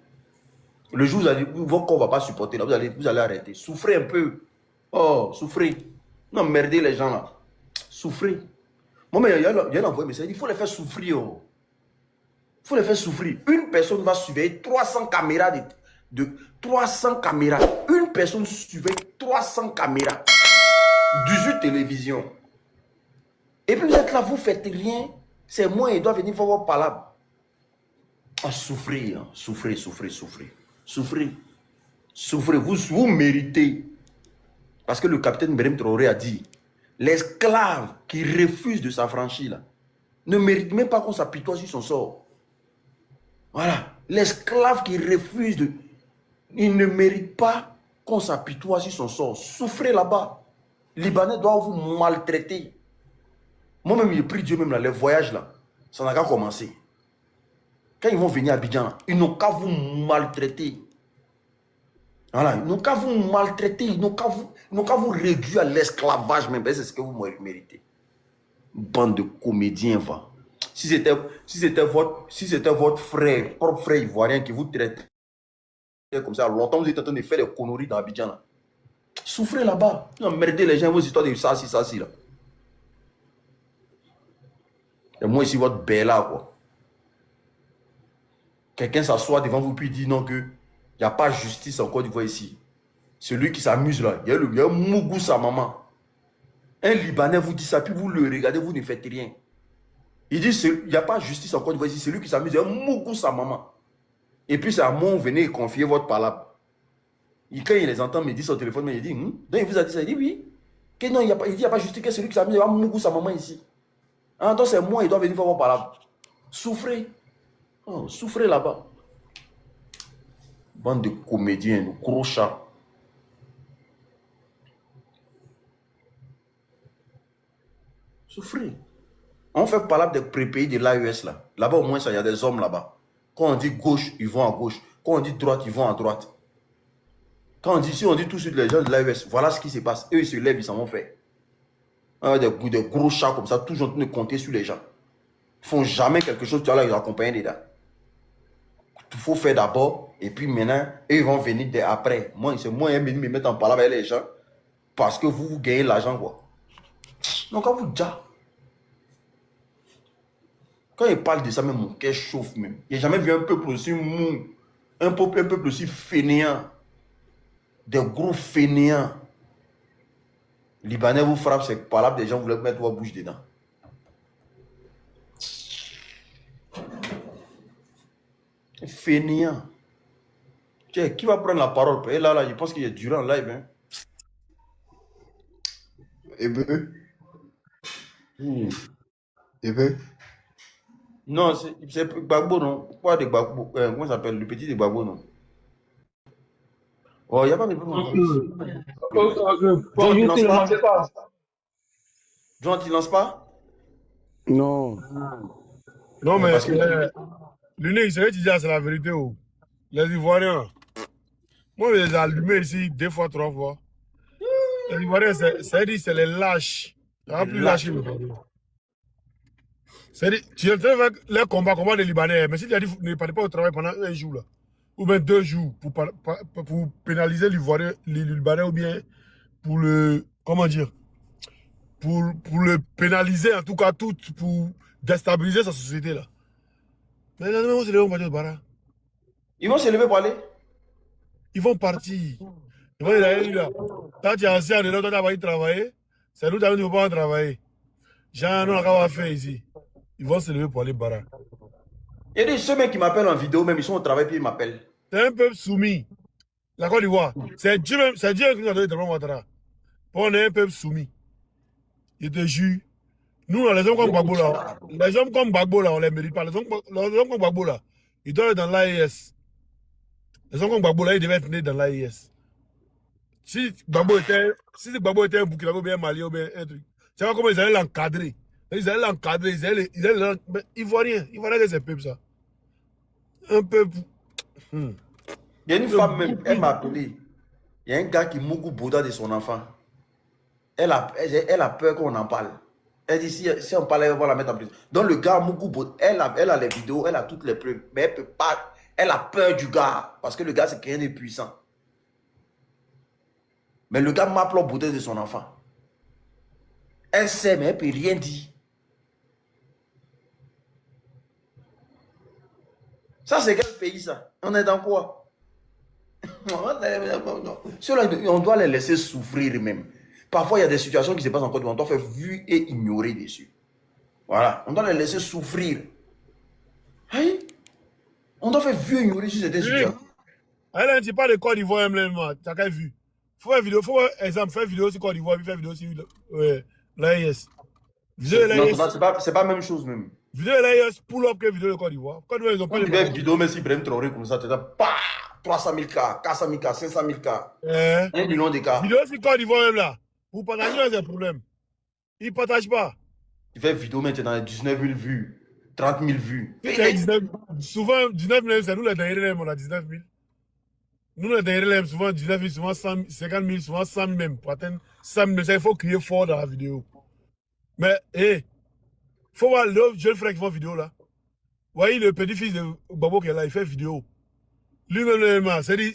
Le jour où votre corps ne va pas supporter, là, vous allez arrêter. Souffrez un peu. Oh, souffrez. Non, merdez les gens là. Souffrez. Moi, mais il y a un envoyé message, il faut les faire souffrir. Il faut les faire souffrir. Une personne va surveiller 300 caméras de 300 caméras. Une personne surveille 300 caméras. 18 télévisions. Et puis vous êtes là, vous ne faites rien. C'est moi, il doit venir faire vos palabres. Ah, souffrez, hein. Souffrez, souffrez, souffrez. Souffrez. Souffrez. Vous méritez. Parce que le capitaine Ibrahim Traoré a dit, l'esclave qui refuse de s'affranchir là, ne mérite même pas qu'on s'apitoie sur son sort. Voilà. L'esclave qui refuse de... Il ne mérite pas qu'on s'apitoie sur son sort. Souffrez là-bas. Les Libanais doivent vous maltraiter. Moi-même, j'ai pris Dieu même là, les voyages là, ça n'a qu'à commencer. Quand ils vont venir à Abidjan, là, ils n'ont qu'à vous maltraiter. Voilà, ils n'ont qu'à vous maltraiter, ils n'ont qu'à vous réduire à l'esclavage même. C'est ce que vous méritez. Bande de comédiens, va. Si c'était votre frère, propre frère ivoirien qui vous traite comme ça, longtemps vous êtes en train de faire des conneries dans Abidjan là. Souffrez là-bas. Merdez les gens, vos histoires de ça, si là. Et moi ici, votre bella, quoi. Quelqu'un s'assoit devant vous puis dit non que il n'y a pas justice en Côte d'Ivoire ici. Celui qui s'amuse là, il y a un mougou sa maman. Un Libanais vous dit ça, puis vous le regardez, vous ne faites rien. Il dit il n'y a pas justice en Côte d'Ivoire ici. Celui qui s'amuse, il y a un mougou sa maman. Et puis c'est à moi, venez confier votre palabre. Quand il les entend me dire sur le téléphone, il dit, donc il vous a dit ça, il dit oui. Que non, il dit il n'y a pas justice, que celui qui s'amuse, il y a un mougou sa maman ici. Ah, donc c'est moi, il doit venir faire votre palabre. Souffrez. Oh, souffrez là-bas. Bande de comédiens, de gros chats. Souffrez. On fait palabre des pré-pays de l'AES là. Là-bas au moins, il y a des hommes là-bas. Quand on dit gauche, ils vont à gauche. Quand on dit droite, ils vont à droite. Quand on dit, si on dit tout de suite les gens de l'AES, voilà ce qui se passe. Eux, ils se lèvent, ils s'en vont faire. Des gros chats comme ça, toujours en train de compter sur les gens. Ils ne font jamais quelque chose, tu vas là, ils accompagnent dedans. Il faut faire d'abord, et puis maintenant, eux, ils vont venir après. Moi, c'est moi, ils me mettent en parole avec les gens, parce que vous gagnez l'argent, quoi. Donc, quand vous déjà, quand ils parlent de ça, même mon cœur chauffe même. Il n'y a jamais vu un peuple aussi mou, un peuple aussi fainéant, des gros fainéants. Libanais vous frappe, c'est palabres des gens, vous voulez mettre votre bouche dedans. Fainéant. Tiens, qui va prendre la parole? Et là, je pense qu'il y a Durand en live. Hein.
Eh ben. Eh ben.
Non, c'est Gbagbo, non? Quoi de Gbagbo? Comment ça s'appelle? Le petit de Gbagbo, non? Oh, il n'y a pas de problème. John, tu ne lances pas?
Non.
Non, mais l'unique, c'est que tu dis, c'est la vérité. Oh. Les Ivoiriens, moi, je les ai allumés ici 2 fois, 3 fois. Les Ivoiriens, c'est les lâches. Ça va plus lâcher. C'est-à-dire, tu es en train de faire les combats des Libanais, mais si tu as dit ne partez pas au travail pendant 1 jour, là, ou bien 2 jours, pour pénaliser l'Ivoirien, les Libanais, ou bien pour le, comment dire, pour le pénaliser, en tout cas, pour déstabiliser sa société, là. Mais là, on se lève, on va dire, Bara.
Ils vont se lever pour aller?
Ils vont partir. Ils vont dire, là, quand tu es ancien, toi, tu vas travailler, c'est nous qui ne pouvons pas travailler. Jean, nous, on va faire ici. Ils vont se lever pour aller Bara.
Il y a des ceux qui m'appellent en vidéo, même ils sont au travail, puis ils m'appellent.
C'est un peuple soumis. La Côte d'Ivoire, c'est Dieu qui nous a donné le Ouattara. On est un peuple soumis. Je te jure. Nous, les hommes comme Gbagbo là, on ne les mérite pas. Les hommes comme Gbagbo là, ils doivent être dans l'AES. Les hommes comme Gbagbo là, ils devaient être nés dans l'AES. Si Gbagbo était un Burkinabé ou bien un Mali ou bien un truc, c'est pas comment ils allaient l'encadrer. Ils allaient l'encadrer, ils allaient Ivoirien, c'est ce peuple ça. Un peuple.
Il y a une femme même, elle m'a appelé. Il y a un gars qui mougou Bouddha de son enfant. elle a peur qu'on en parle. Elle dit, si on parle, elle va la mettre en prison. Donc le gars, Mougou, elle a les vidéos, elle a toutes les preuves, mais elle peut pas, elle a peur du gars, parce que le gars, c'est quelqu'un de puissant. Mais le gars m'appelle au beauté de son enfant. Elle sait, mais elle ne peut rien dire. Ça, c'est quel pays, ça? On est dans quoi? Ceux-là, on doit les laisser souffrir même. Parfois, il y a des situations qui se passent en Côte d'Ivoire, on doit faire vu et ignorer dessus. Voilà, on doit les laisser souffrir. Hein? On doit faire vu et ignorer sur certaines situations.
Elle ne dit pas de Côte d'Ivoire, tu as qu'à vu. Faut faire vidéo, faut exemple, faire vidéo sur Côte d'Ivoire, puis faire vidéo sur l'AIS.
C'est pas la même chose même.
Vidéo de l'AIS, pull up que vidéo de Côte d'Ivoire. Côte d'Ivoire, ils ont pas les
mêmes vidéos, mais si Brem Traoré comme ça, tu as 300 000 cas, 400 000 cas, 500 000 cas. 1 million de cas.
Vidéo sur Côte d'Ivoire même là. Vous partagez des problèmes. Ils ne partagent pas.
Tu fais vidéo maintenant, 19 000 vues, 30 000 vues.
Souvent, 19 000, c'est nous les derniers, on a 19 000. Nous les derniers, souvent 19 000, souvent 100, 50 000, souvent 100 000 même. Pour atteindre 100 000, il faut crier fort dans la vidéo. Mais, il faut voir le jeune frère qui fait vidéo là. Vous voyez le petit-fils de Babo qui est là, il fait vidéo. Lui-même, c'est-à-dire,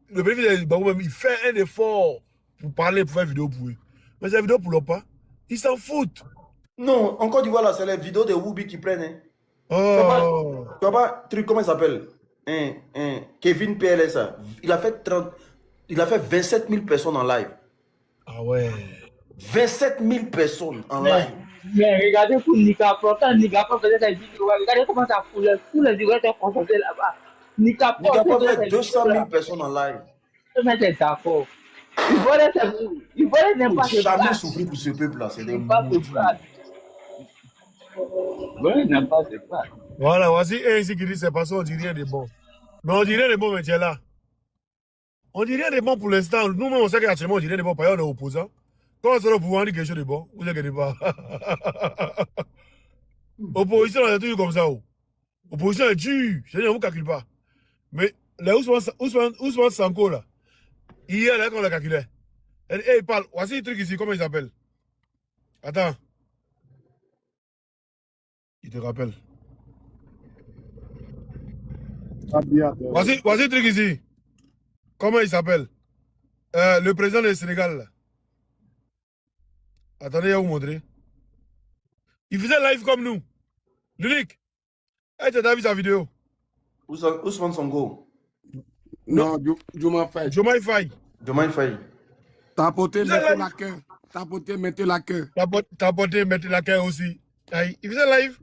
le petit-fils de Babo même, il fait un effort pour parler, pour faire vidéo pour lui. Mais c'est la vidéo pour le pas. Ils s'en foutent.
Non, en Côte d'Ivoire, là, c'est les vidéos de Woubi qui prennent. Hein.
Oh.
Tu vois pas, truc, comment il s'appelle? Kevin PLS, il a fait 27 000 personnes en live.
Ah ouais.
27 000 personnes en live.
Mais regardez pour Nika Pro, quand Nika Pro faisait ses vidéos, regardez comment ça fout, tous les vidéos étaient concentrés là-bas. Nika Pro
fait 200 000 personnes en live.
Je m'étais d'accord. Il volait n'importe quoi.
Jamais souffrir pour ce peuple-là, c'est des
Voilà, voici un ici qui dit c'est parce qu'on dit rien de bon. Mais on dit rien de bon, mais tu es là. On dit rien de bon pour l'instant. Nous-mêmes, on sait qu'actuellement, on dit rien de bon, parce qu'on est opposants. Quand on sera au pouvoir, on dit quelque chose de bon. Vous inquiétez pas. Opposition, c'est toujours comme ça. Opposition est dure. Je ne vous calcule pas. Mais là, Ousmane Sanko, là, hier, là, quand on l'a calculé, il parle. Voici le truc ici, comment il s'appelle? Attends. Il te rappelle. Voici le truc ici. Comment il s'appelle? Le président du Sénégal, là. Attendez, je vais vous montrer. Il faisait live comme nous. L'unique. Tu as vu sa vidéo?
Ousmane Sonko.
Non, Diomaye Faye.
Diomaye Faye.
Diomaye Faye.
Tapoter, mettez la queue. Tapoter, mettez la queue.
Tapoter, mettez la queue aussi. Aïe. Il faisait live.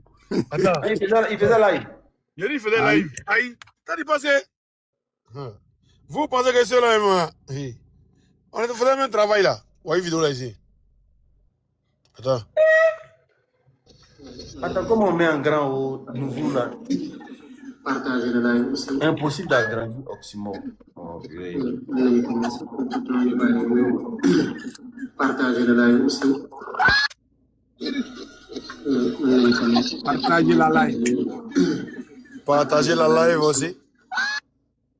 Attends.
Il faisait live.
Il dit il faisait live. Aïe. T'as dit passé. Vous pensez que c'est là, on faisait le même travail là. Vous voyez vidéo là ici. Attends.
Attends, comment on met un grand au nouveau là?
Partager le live aussi.
Impossible d'agrandir Oxymore. Oh,
Partager le live aussi.
Partagez la live.
Partager la live aussi.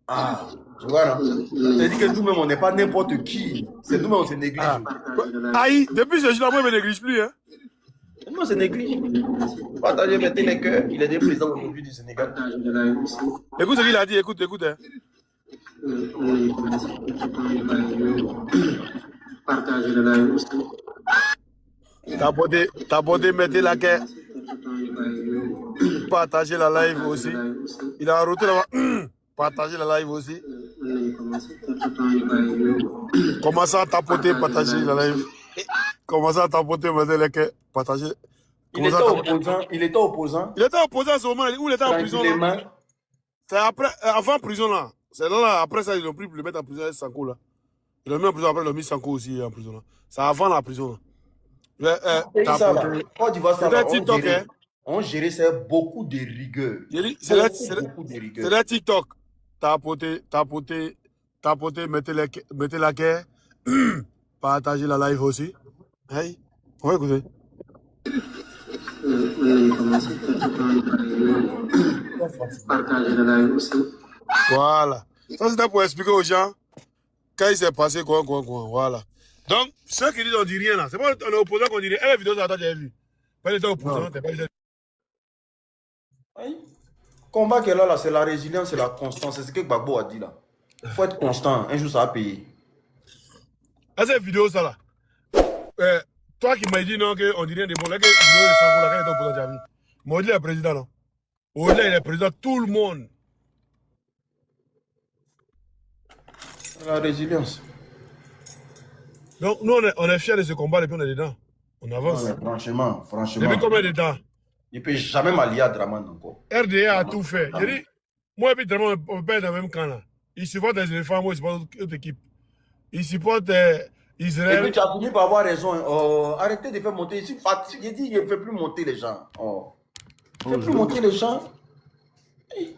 Ah, tu vois là. C'est dit que nous-mêmes, on n'est pas n'importe qui. C'est nous-mêmes, on se néglige.
Aïe, depuis ce jour-là, moi, je ne me néglige plus. Hein.
Nous, on se néglige. Partagez, mettez les cœurs. Il est le président aujourd'hui du Sénégal.
Écoute ce qu'il a dit, écoute. Hein.
Partager le live aussi.
Tapoter, mettez la queue. Partager la live aussi. Il a retourné là-bas. Partager la live aussi. Commencez à tapoter, partager la live. Commencez à tapoter, mettez la queue. Partager.
Il était opposant. Il était opposant
à ce moment où il était en prison. C'est après, avant prison là. C'est là, après ça, ils ont pris pour le mettre en prison avec Sanko là. Ils l'ont mis en prison, après ils l'ont mis Sanko aussi en prison là. C'est avant la prison là.
On gérait ça beaucoup de rigueur.
C'est la TikTok. Tapoter, mettez la queue. Partager la live aussi. Hey, on va écouter.
Partager le live aussi.
Voilà. Ça, c'était pour expliquer aux gens quand il s'est passé quoi. Voilà. Donc, ceux qui disent on dit rien là, c'est pas on est opposant qu'on dit rien. Elle, la vidéo, ça, toi, tu as vu. Pas les opposants, t'es pas les...
Oui. Combat qu'elle a là, c'est la résilience, c'est la constance. C'est ce que Gbagbo a dit là. Il faut être constant. Un jour, ça va payer.
Ah, cette vidéo, ça là. Toi qui m'as dit non, qu'on dit rien de bon, là, que vidéo de Sango, là, quand il est opposant, tu as vu. Moi, il est président, non. Au-delà, il est président, tout le monde.
La résilience.
Donc, nous, on est fiers de ce combat, et puis on est dedans. On avance.
Non, franchement.
Depuis combien de temps?
Il ne peut jamais m'allier à Draman encore.
RDA a tout fait. J'ai dit, moi et puis Draman, on ne peut pas être dans le même camp là. Il supporte les éléphants, moi, il supporte l'autre équipe. Il supporte Israël.
Et puis tu as fini par avoir raison. Oh, arrêtez de faire monter. J'ai dit, il ne fait plus monter les gens. Oh. Il ne fait plus monter les gens.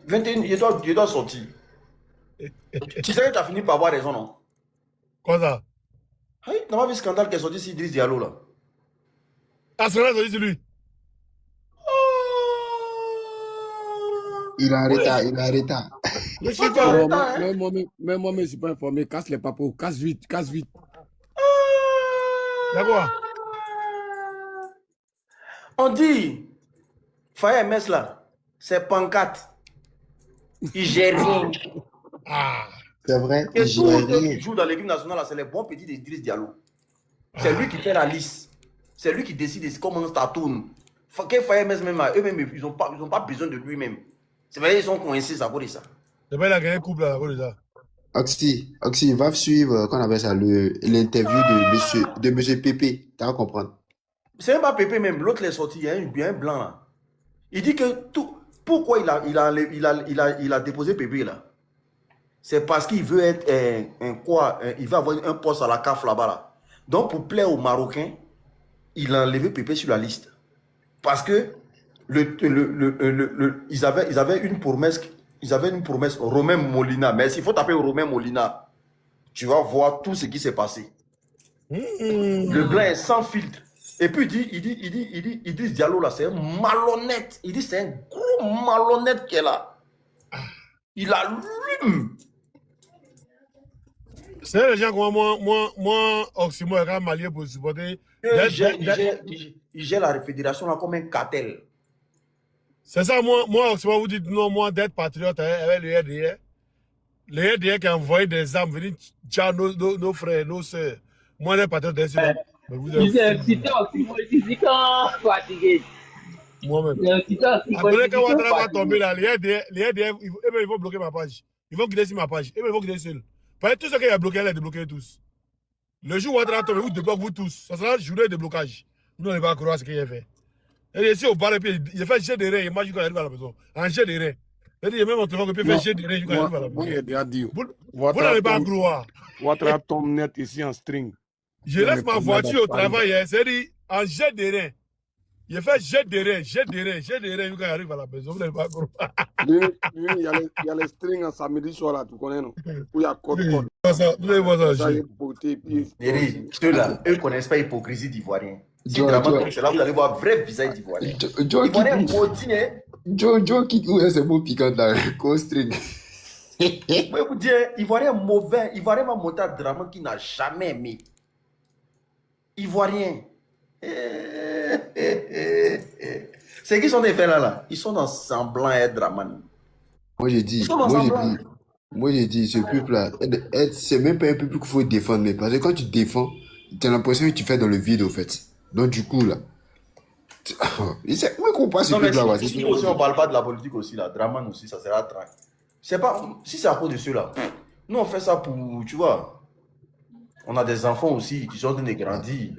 21, je dois sortir. Tu sais que tu as fini par avoir raison, non?
Quoi ça?
Oui, tu n'as pas vu le scandale qui est sorti sur Idriss Diallo là.
Ah, ce scandale est sorti sur lui.
Il est en retard, il est en retard.
Je suis pas en retard.
Même moi, je ne suis pas informé. Casse les papos, casse vite, casse vite.
D'accord.
On dit, Faye MS là, c'est pancarte. Il gère rien.
Ah, c'est vrai,
Et
il
tous
gère
ceux
rien.
qui jouent dans l'équipe nationale, là, c'est les bons petits d'Idriss Diallo. C'est lui qui fait la liste. C'est lui qui décide comment ça tourne. Que Faye MS même, eux-mêmes, ils n'ont pas besoin de lui-même. C'est vrai, ils sont coincés à cause de ça.
C'est vrai, il a gagné le couple à cause de ça.
Oxy, va suivre, qu'on appelle ça, l'interview de monsieur Pépé. Tu vas comprendre.
C'est même pas Pépé même, l'autre est sorti, il y a un blanc là. Il dit que tout. Pourquoi il a déposé Pépé là? C'est parce qu'il veut être il veut avoir un poste à la CAF là-bas là. Donc pour plaire aux Marocains, il a enlevé Pépé sur la liste. Parce que ils avaient une promesse. Ils avaient une promesse, Romain Molina. Mais s'il faut taper Romain Molina, tu vas voir tout ce qui s'est passé. Le blanc est sans filtre. Et puis il dit Diallo là, c'est un malhonnête. Il dit c'est un gros malhonnête qu'elle a. Il allume.
C'est les gens comme moi, Oxymo est quand même allié pour supporter.
Il gère la fédération là comme un cartel.
C'est ça, moi, Oxymo, vous dites non, moi, d'être patriote avec le RDR. Le RDR qui a envoyé des armes venir tuer nos frères, nos soeurs. Moi, d'être patriote, d'être sûr.
Il est un petit Oxymo, il dit quand fatigué.
Moi-même.
Il est un petit Oxymo.
Après, quand Ouattara va tomber là, les RDR, ils vont bloquer ma page. Ils vont quitter sur ma page. Ils vont quitter seul. Parce que tout ce qu'il a bloqué, elle a débloqué tous. Le jour où Ouattara tombe, vous débloquez vous tous. Ça sera une journée de blocage. Nous, on ne va pas croire ce qu'il a fait. Et ici, au bar, il fait jet de rein. Il m'a dit qu'il arrive à la maison. En jet de rein. Il y a même un téléphone qui fait jet de rein. Il arrive à la maison.
Moi, il a déjà dit.
Vous n'allez pas croire.
Ouattara tombe net ici en string.
Je laisse ma voiture au travail. C'est-à-dire, en jet de rein. Il fait jet de rein, jet de rein, jet de rein. Il arrive à la maison. Vous n'allez pas croire.
Il y a les strings en samedi soir là, tu connais, non? Où il y a code.
Vous allez voir ça.
Neri, ceux-là, eux ne connaissent pas l'hypocrisie d'Ivoirien. Si vraiment, c'est là vous allez voir un vrai visage d'Ivoirien. Ivoirien maudit, hein?
Joe qui c'est beau piquant dans le string.
Moi, vous dire, Ivoirien mauvais. Ivoirien va monter à Draman qui n'a jamais aimé. Ivoirien. C'est qui sont des faits là? Ils sont dans semblant être Draman.
Moi, j'ai dit, ce peuple-là, c'est même pas un peuple qu'il faut défendre, mais parce que quand tu défends, tu as l'impression que tu fais dans le vide, au fait. Donc, du coup, là, moi, qu'on passe ce peuple-là.
Si aussi on parle pas de la politique aussi, là, Draman aussi, ça sera tranquille. C'est pas, si c'est à cause de ceux-là, nous, on fait ça pour, tu vois, on a des enfants aussi qui sont en train de grandir.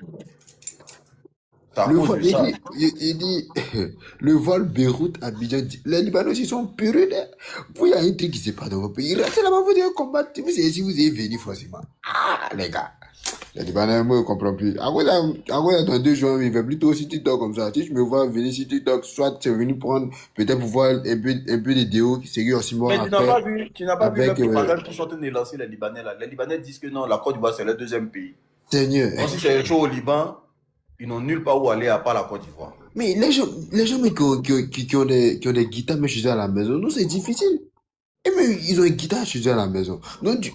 Il dit, le vol Beyrouth-Abidjan, les Libanais aussi sont purés. Vous, il y a un truc qui ne s'est pas dans vos pays. Restez là-bas, vous devez combattre. Vous savez, si vous êtes venus, forcément. Ah, les gars. Les Libanais, moi, je ne comprends plus. Après, dans 2 jours, il va plutôt aussi TikTok comme ça. Si je me vois venir sur TikTok, soit tu es venu prendre, peut-être pour voir un peu d'idéos, sérieux aussi.
Mais tu n'as pas vu la propagande qui sont en train de lancer les Libanais là. Les Libanais disent que non, la Côte d'Ivoire, c'est le 2e pays.
Seigneur.
Donc, si c'est chaud au Liban, ils n'ont nulle part où aller à part la Côte d'Ivoire.
Mais les gens mais qui ont des guitares, mais chez eux à la maison, nous, c'est difficile. Et même, ils ont une guitare chez eux à la maison. Donc,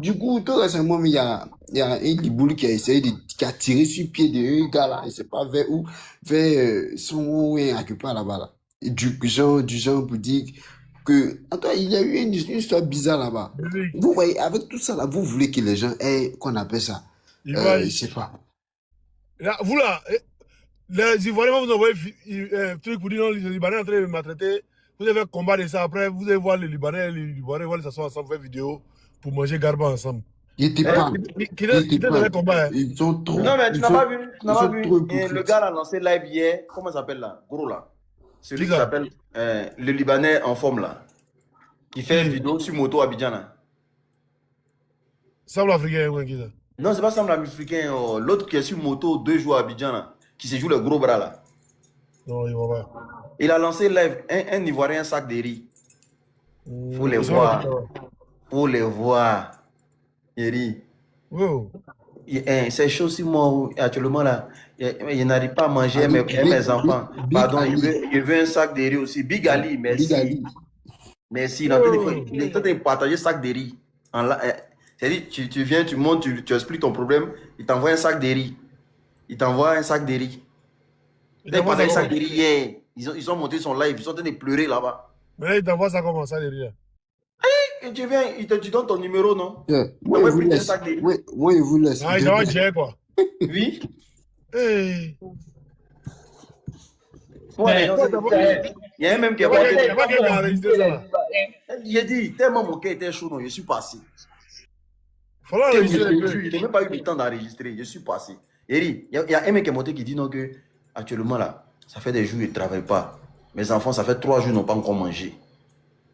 du coup, tout récemment, il y a un Libouli qui a essayé qui a tiré sur le pied d'un gars là, je sais pas vers où, vers son occupant là-bas là. Et du genre pour dire que, attends, il y a eu une histoire bizarre là-bas. Vous voyez, avec tout ça là, vous voulez que les gens aient, qu'on appelle ça, je sais pas.
Là, vous là, les Ivoiriens vont vous envoyer un truc pour dire non, les Libanais sont en train de maltraiter. Vous allez faire combat de ça après, vous allez voir les Libanais vont aller s'asseoir ensemble, faire vidéo pour manger garba ensemble.
Ils étaient pas.
Ils
sont trop.
Non, mais tu n'as pas vu, le gars a lancé live hier, comment ça s'appelle là? Gros là. Celui qui s'appelle le Libanais en forme là. Qui fait une vidéo sur moto à Abidjan là.
Semble africain, ouais, qui ça?
Non, c'est pas semble africain. L'autre qui est sur moto 2 jours à Abidjan là. Qui se joue le gros bras là.
Non, il va pas.
Il a lancé live un Ivoirien sac de riz. Faut les voir. Faut les voir. Eri.
Wow.
C'est chaud si moi, actuellement là, il n'arrive pas à manger mes enfants. Pardon, il veut un sac de riz aussi. Big Ali, merci. Big Ali. Merci. Il est en train de partager sac de riz. C'est-à-dire, tu viens, tu montes, tu expliques ton problème, il t'envoie un sac de riz. Il t'envoie un sac de riz. Il t'envoie un sac de riz hier. Ils ont monté son live, ils sont en train de pleurer là-bas.
Mais là, il t'envoie ça comment ça, de riz?
Et tu viens, tu donnes ton numéro, non?
Moi, il vous laisse. Moi, il vous laisse.
Ah, il va dire quoi?
Oui.
Hey.
Il y a un même qui a j'ai dit, tellement mon cœur était chaud, non, je suis passé. Je n'ai même pas eu le temps d'enregistrer, je suis passé. Eri, il y a un mec qui est monté qui dit non que actuellement là, ça fait des jours, il ne travaille pas. Mes enfants, ça fait 3 jours, ils n'ont pas encore mangé.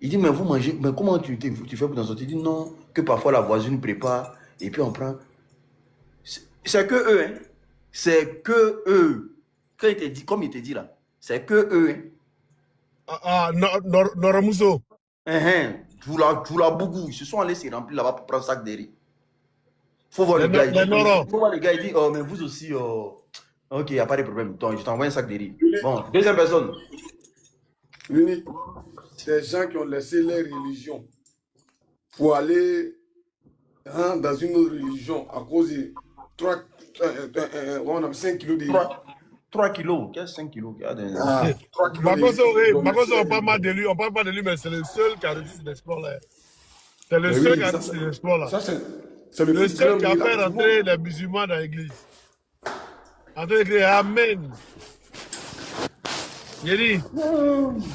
Il dit, mais vous mangez, mais comment tu fais pour t'en sortir? Il dit non, que parfois la voisine prépare et puis on prend. C'est que eux, hein. C'est que eux. Quand il te dit, comme il te dit là, c'est que eux.
Hein. Noramousso.
Djoula Bougou, ils se sont allés se remplir là-bas pour prendre sac de riz. Faut voir le gars. Faut voir le gars, il dit, oh, mais vous aussi, ok, il n'y a pas de problème. Donc, je t'envoie un sac de riz. Bon, deuxième personne.
L'unique. Des gens qui ont laissé leur religion pour aller dans une autre religion à cause de 5 kilos de
3 kilos, qu'est-ce que 5 kilos?
On parle pas de lui, mais c'est le seul qui a réussi cet exploit là. C'est le seul qui a réussi cet exploit là. C'est le seul qui a fait rentrer les musulmans dans l'église. En train de crier Amen. Il dit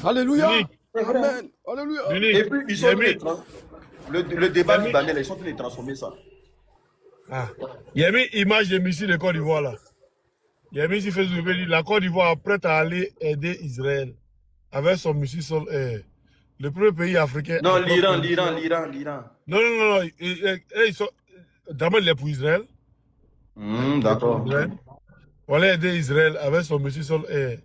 Alléluia. Amen. Alléluia.
Et puis, ils sont le débat libanais, ils sont en train de transformer ça.
Il y a mis image de missiles de Côte d'Ivoire là. Il y a mis ici Facebook, la Côte d'Ivoire prête à aller aider Israël avec son missile sol air. Le premier pays africain.
Non, l'Iran.
Non. Ils sont. D'abord, il est pour Israël.
D'accord.
On va aider Israël avec son missile sol air.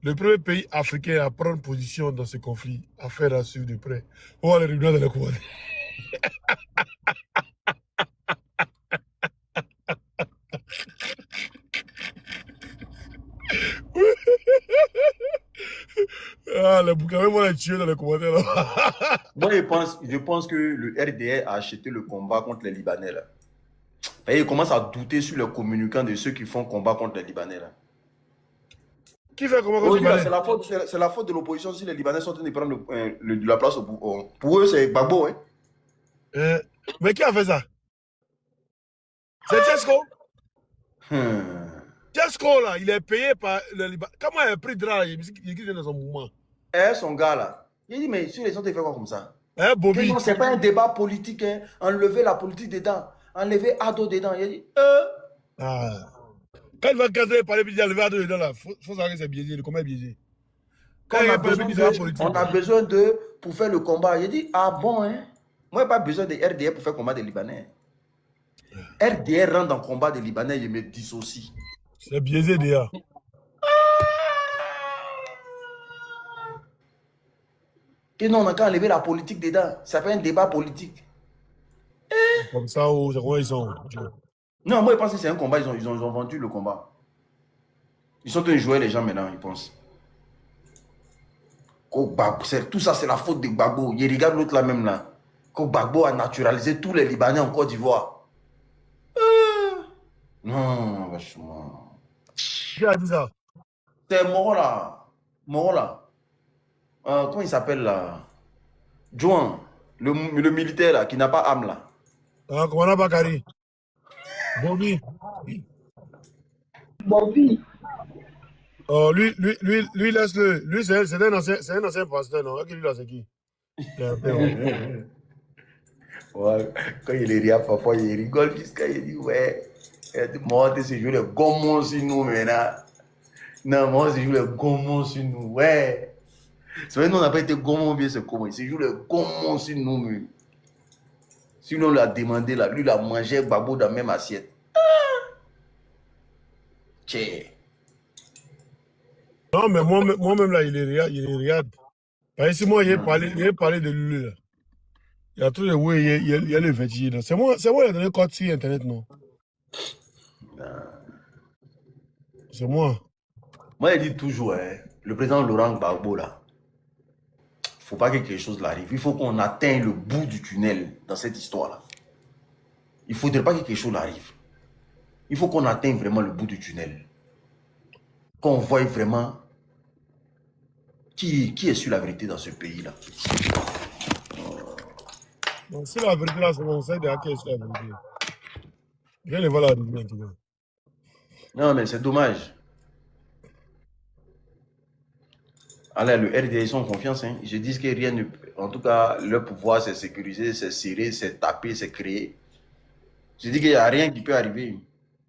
Le premier pays africain à prendre position dans ce conflit, à faire à suivre de près. On va les réunir dans les commentaires. Les bouquins, on va les tuer dans les commentaires.
Moi, je pense que le RDR a acheté le combat contre les Libanais. Là. Et il commence à douter sur les communicants de ceux qui font combat contre les Libanais. Là.
Qui fait comment contre les Libanais?
C'est la faute de l'opposition si les Libanais sont en train de prendre la place au bout. Pour eux, c'est Gbagbo. Hein?
Mais qui a fait ça? C'est Tesco? Tesco, là, il est payé par le Liban. Comment il a pris de là? Il est dans son mouvement.
Son gars, là. Il dit, mais si les gens te font quoi comme ça?
Bobby.
C'est pas un débat politique. Hein? Enlever la politique dedans. Enlever Ado dedans. Il dit,
Quand il va cadrer parler, il dit enlever Ado dedans, là. Faut savoir que c'est biaisé. Comment est biaisé?
On a besoin d'eux pour faire le combat. Il dit, ah bon, hein? Moi, j'ai pas besoin de RDR pour faire le combat des Libanais. RDR rentre dans le combat des Libanais, il me dissocie.
C'est biaisé déjà.
Et non, on a qu'à enlever la politique dedans. Ça fait un débat politique.
Comme ça, c'est quoi ils sont?
Non, moi, je pense que c'est un combat. Ils ont vendu le combat. Ils sont en train de jouer les gens maintenant, ils pensent. Tout ça, c'est la faute de Gbagbo. Il regarde l'autre là même là. Gbagbo a naturalisé tous les Libanais en Côte d'Ivoire. Non, vachement.
Qui a dit ça?
C'est Moro là. Moro là. Comment il s'appelle là? Juan, le militaire là, qui n'a pas âme là.
Ah, Komana Bakari. Bobby.
Bobby.
Oh, lui laisse-le. Lui, c'est un ancien pasteur, non? Lui, là, c'est qui?
Ouais, quand il est rire, parfois il rigole jusqu'à il dit ouais, moi c'est jouer les gommons sur nous maintenant. Non, moi c'est jouer les gommons sur nous, ouais. C'est vrai, nous on n'a pas été gommons bien, c'est comment? C'est jouer les gommons sur nous, mais. Sinon on l'a demandé là, lui il a mangé Gbagbo dans la même assiette. Tché.
Non, mais moi-même là, il est regarde. Parce que si moi, il a parlé de lui là. Il y a tout le ouais, il y a le vertige là. C'est moi qui ai donné code sur Internet, non? C'est moi.
Moi, je dis toujours, hein, le président Laurent Gbagbo là, faut pas que quelque chose l'arrive. Il faut qu'on atteigne le bout du tunnel dans cette histoire là. Il ne faudrait pas que quelque chose arrive. Il faut qu'on atteigne vraiment le bout du tunnel. Qu'on voie vraiment qui est sur la vérité dans ce pays là.
Donc, si la vérité là, c'est bon, c'est de hacker sur la vérité. Viens les voir la vérité en tout cas.
Non, mais c'est dommage. Allez, le RDA, ils sont en confiance. Hein. Ils se disent que rien ne peut. En tout cas, leur pouvoir, c'est sécuriser, c'est serrer, c'est taper, c'est créer. Je dis qu'il n'y a rien qui peut arriver.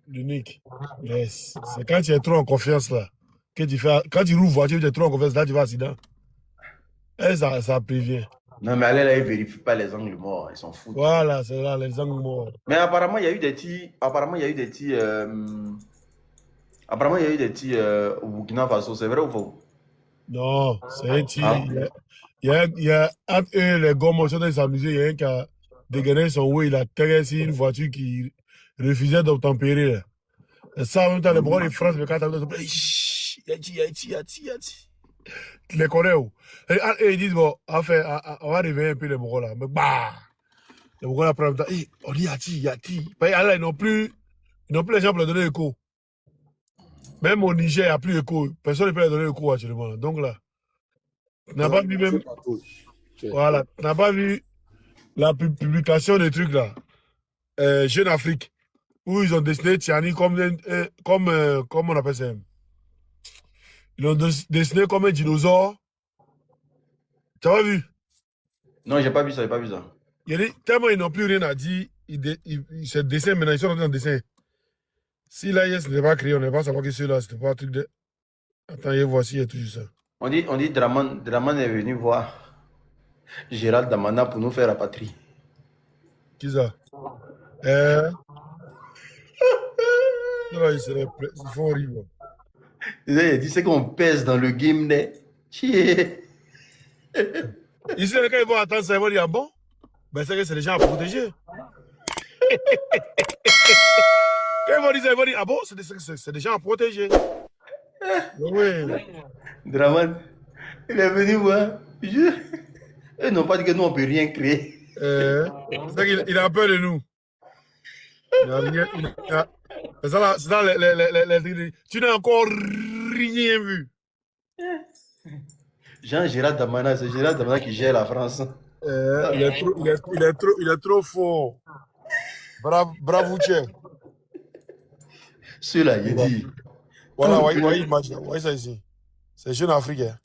L'unique. Yes. C'est quand tu es trop en confiance là. Que tu fais, quand tu roules voiture, tu es trop en confiance, là tu vas accident. Et ça prévient.
Non, mais allez là, ils ne vérifient pas les angles morts. Ils s'en foutent.
Voilà, c'est là, les angles morts.
Mais apparemment, il y a eu des petits. Apparemment, il y a eu des petits. Apparemment, il y a eu des petits au Burkina Faso. C'est vrai ou faux?
Non, c'est un petit. Il y a entre eux, les gars, moi, ils s'amusaient. Il y a un qui a dégainé son way. Il a terrassé une voiture qui refusait d'obtempérer. Là. Et ça, en même temps, les bras de France, le 4 tu les connais où? Et ils disent, bon, on va réveiller un peu les Mongols là. Mais bah! Les Mongols après, on dit Yati. Là, ils n'ont plus les gens pour leur donner écho. Même au Niger, il n'y a plus d'écho. Personne ne peut leur donner écho actuellement. Donc là, tu n'as pas vu même. Voilà, tu n'as pas vu la publication des trucs là. Jeune Afrique, où ils ont dessiné Tiani comme on appelle ça. Ils l'ont dessiné comme un dinosaure. Tu as pas vu?
Non, j'ai pas vu ça, j'ai pas vu ça.
Il dit, tellement ils n'ont plus rien à dire, ils se dessinent maintenant, ils sont en train de dessin. Si l'AIS n'était pas créé, on ne va pas savoir que celui-là, c'était pas un truc de. Attends, voici, il y a toujours ça.
On dit Draman est venu voir Gérald Damana pour nous faire la patrie.
Qui ça? Ils font rire.
Il a dit c'est qu'on pèse dans le game là.
Ici, quand ils vont attendre ça, ils vont dire, ah bon? Ben, c'est que c'est des gens à protéger. Quand ils vont dire ça, ils vont dire, ah bon? C'est des gens à protéger. Oui.
Draman, il est venu voir. Ils n'ont pas dit que nous, on ne peut rien créer.
C'est qu'il a peur de nous. Il a rien. C'est ça, tu n'as encore rien vu.
Jean-Gérald Damana, c'est Gérald Damana qui gère la France.
Il est trop fort. Bravo, Tchè.
Celui-là, il dit.
Voilà, voyez ça ici. C'est jeune africain.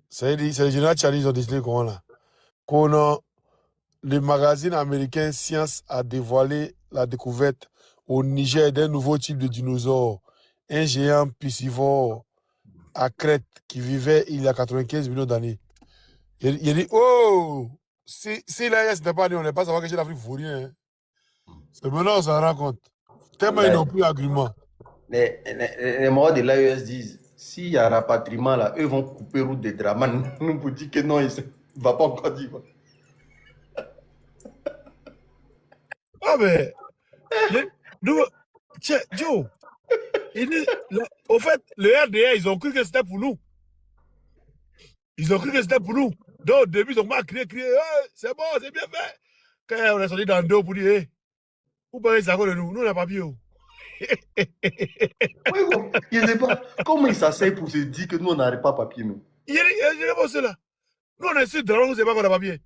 C'est le général Tchadi, ils ont décidé comment là. Le magazine américain Science a dévoilé la découverte au Niger d'un nouveau type de dinosaure. Un géant piscivore à Crète qui vivait il y a 95 millions d'années. Il dit, oh, si l'AIS n'était pas né, on n'est pas savoir que j'ai l'Afrique vaut rien. Hein. C'est maintenant on s'en rend compte. Tellement ils n'ont plus d'argument.
Les morts de l'AES disent, s'il y a rapatriement là, eux vont couper route de Draman. Nous pour dire que non, il ne va pas encore dire.
Ah mais, Joe, au fait, le RDA, ils ont cru que c'était pour nous. Ils ont cru que c'était pour nous. Donc, au début, ils ont mal crié, hey, c'est bon, c'est bien fait. Quand on est sorti dans le dos pour dire, hey, vous parlez ça de nous, nous, on n'a pas pied.
Je ne sais pas comment ils s'asseyent pour se dire que nous, on n'arrive pas papier.
Il y a pas cela. Nous, on est sur drone, nous ne savons pas qu'on a papier.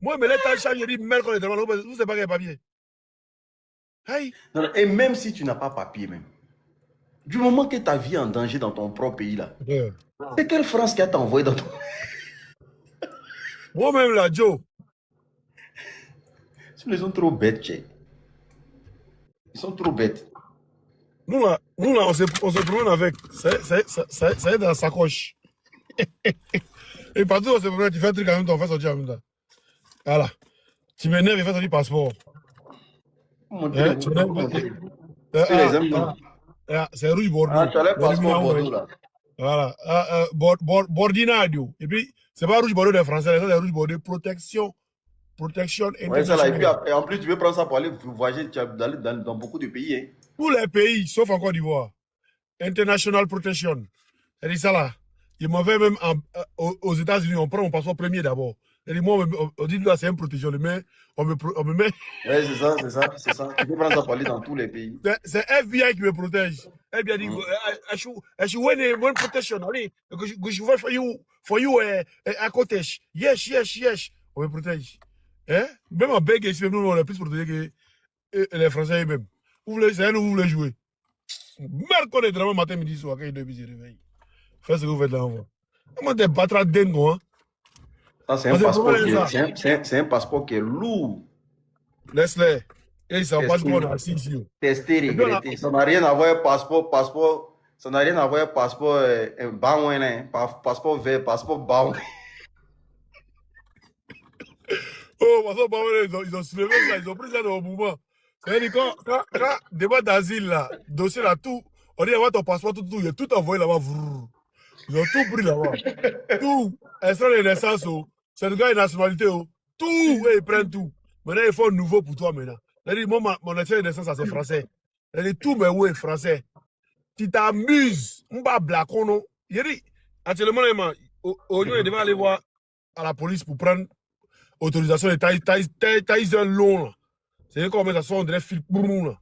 Moi, mais là, quand je dis, merde, qu'on est drone, nous ne savons pas qu'on a papier. Hey.
Non, et même si tu n'as pas papier, même, du moment que ta vie est en danger dans ton propre pays, là, c'est quelle France qui a t'envoyé dans ton...
Moi-même, là, Joe.
Ils sont trop bêtes, Tché. Ils sont trop bêtes.
Nous, là on se promène avec. Ça est dans la sacoche. Et partout, on se promène, tu fais un truc en même temps, on fait sortir en même temps. Voilà. Tu m'énerves, il fait sortir passeport. C'est rouge Bordeaux.
Ah, tu as le passeport Bordeaux, là.
Voilà. Bordinadio. Et puis, c'est pas rouge Bordeaux des Français, c'est rouge Bordeaux protection
ouais, ça là, et en plus, tu veux prendre ça pour aller voyager dans beaucoup de pays. Hein.
Tous les pays, sauf en Côte d'Ivoire. International Protection. C'est ça là. Il m'en fait même aux États-Unis, on prend mon passeport premier d'abord. Et moi, on dit là, c'est une protection. On me met.
Ouais, c'est ça. Tu peux prendre ça pour aller dans tous les pays.
C'est FBI qui me protège. FBI dit, I should win one protection. For you, à côté. Yes. On me protège. Hein? Même en Belgique, ici, nous, on est plus protégés que les Français eux-mêmes. C'est à nous, vous voulez jouer. Merde, qu'on est vraiment matin, midi, soir, quand il est se réveille. Faites ce que vous faites là. Comment t'es battra dingo, hein?
C'est un passeport qui est lourd.
Laisse-les. Et ça passe bon à 6 jours.
Tester, regretter. Ça n'a rien à voir avec passeport. Ça n'a rien à voir avec passeport passeport vert, passeport baouin.
Oh, passeport baouin, ils ont soulevé ça, ils ont pris ça dans le mouvement. C'est-à-dire quand débat d'asile là, dossier là, tout, on dit avoir ton passeport, tout, il y a tout envoyé là-bas. Ils ont tout pris là-bas. Tout. Extrait de naissance, certificat de nationalité, tout, et ils prennent tout. Maintenant, il faut un nouveau pour toi maintenant. C'est-à-dire, moi, mon extrait de naissance, c'est français. C'est-à-dire, tout, mais oui, français. Tu t'amuses, on va blaquer, non? Il dit, actuellement, il devait aller voir à la police pour prendre autorisation de taille long, là. C'est comme ça, on dirait fil pour nous, là.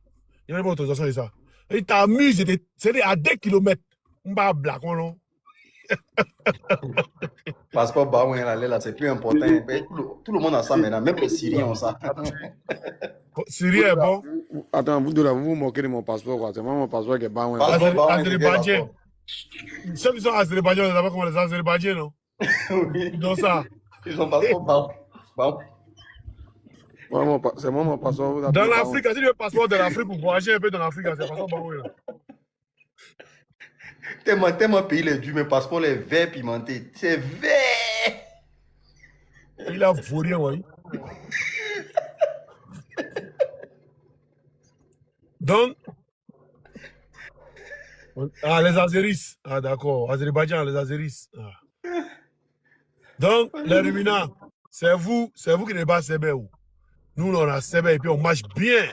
Il n'y a pas d'autorisation de ça. Il t'amuse, c'est à 2 km. On va blaquer, non?
Passeport baouin là, c'est plus important. Tout le monde a ça maintenant, même les Syriens ont ça.
Syrien est bon.
Attends, vous deux là, vous vous moquez de mon passeport, quoi. C'est moi mon passeport qui est baouin.
Azerbaïdjan. Ceux qui sont Azerbaïdjan, on ne sait pas comment les Azerbaïdjans, non?
Oui.
Ils ont ça.
Ils ont passeport baouin.
C'est moi mon passeport.
Dans l'Afrique, si tu veux passeport de l'Afrique pour voyager un peu dans l'Afrique, c'est passeport baouin.
Tellement pays les du, mais passeport les verts pimentés. C'est vert.
Il a volé, oui. Donc, les Azéris. Ah, d'accord. Azerbaïdjan, les Azéris. Ah. Donc, les ruminants, c'est vous qui n'êtes pas Sébé. Nous, on a Sébé et puis on marche bien.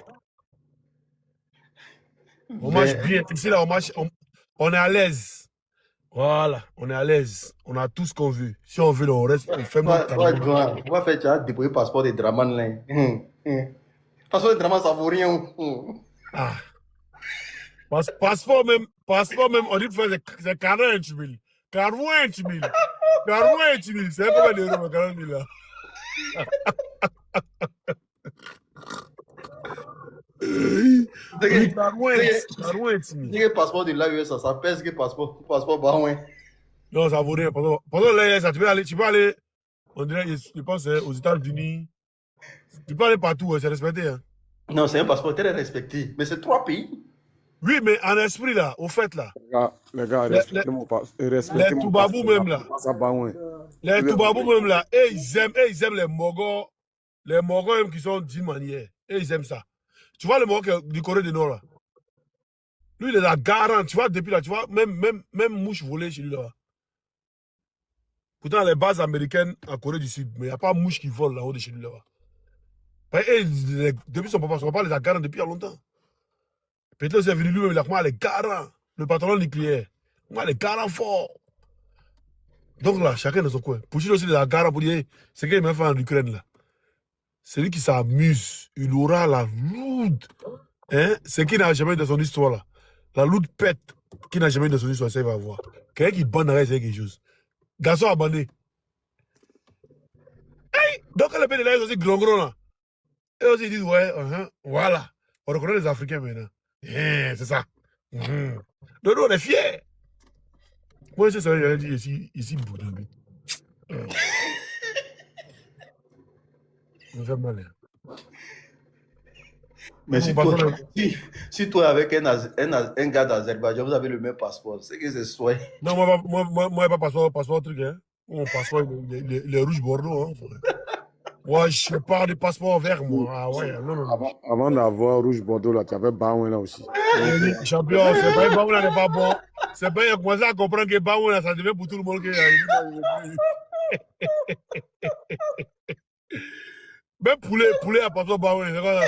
On marche bien. Ici, là, on est à l'aise. Voilà, on est à l'aise. On a tout ce qu'on veut. Si on veut, on reste. On fait notre
travail. On va faire, tu as déployé le passeport de Draman là. Passeport de Draman, ça vaut rien.
Ah. Passeport même, on dit que c'est 40 000. 40 000. 40 000. C'est combien d'euros, 40 000 là?
C'est que passeport de l'AES, ça pèse que passeport baouin.
Non, ça vaut rien. Pendant l'AES, tu peux aller, on dirait, je pense, aux États-Unis. Tu peux aller partout, c'est respecté. Hein.
Non, c'est un passeport très respecté. Mais c'est 3 pays.
Oui, mais en esprit, là, au fait, là.
Les gars, respectez mon passeport.
Les Toubabou même, là. Les Toubabou même, là. Et ils aiment les Mogos. Les Mogos qui sont d'une manière. Et ils aiment ça. Tu vois le Mogos du Corée du Nord, là. Lui, il est la garant. Tu vois, depuis là, tu vois, même mouche volée chez lui, là. Pourtant, les bases américaines en Corée du Sud, mais il n'y a pas mouche qui vole là-haut de chez lui, là. Et depuis son papa les a garants depuis il y a longtemps. Peut-être c'est venu lui-même, il a comment les garants. Le patron nucléaire. Moi, les garants forts. Donc là, chacun dans son coin. Poutine aussi de la gare pour dire, hey, c'est qu'il m'a fait en Ukraine là. C'est lui qui s'amuse. Il aura la lourde. Hein? C'est qui n'a jamais eu dans son histoire là. La lourde pète qui n'a jamais eu dans son histoire, ça il va voir. Quelqu'un qui bande avec quelque chose. Garçon abandonné. Hey! Donc les pays de là, ils sont aussi gros là. Et aussi ils disent, ouais, voilà. On reconnaît les Africains maintenant. C'est ça. Donc nous, on est fiers. Moi, c'est ça, j'allais dire ici, Boudoubi. Ça me fait mal. Hein.
Mais si toi avec un gars d'Azerbaïdjan, vous avez le même passeport, c'est que c'est soit.
Non, moi, pas passeport truc, hein. Mon passeport, les rouges Bordeaux, hein. Ouais, je parle de passeport vert, moi. Ah ouais, non.
Avant d'avoir rouge Bordeaux, là, tu avais Baouin là aussi.
Champion, c'est pas Baouin là, n'est pas bon. C'est pas commencer à comprendre que Baouin là, ça devient pour tout le monde. Même poulet à passeport Baouin, c'est quoi ça?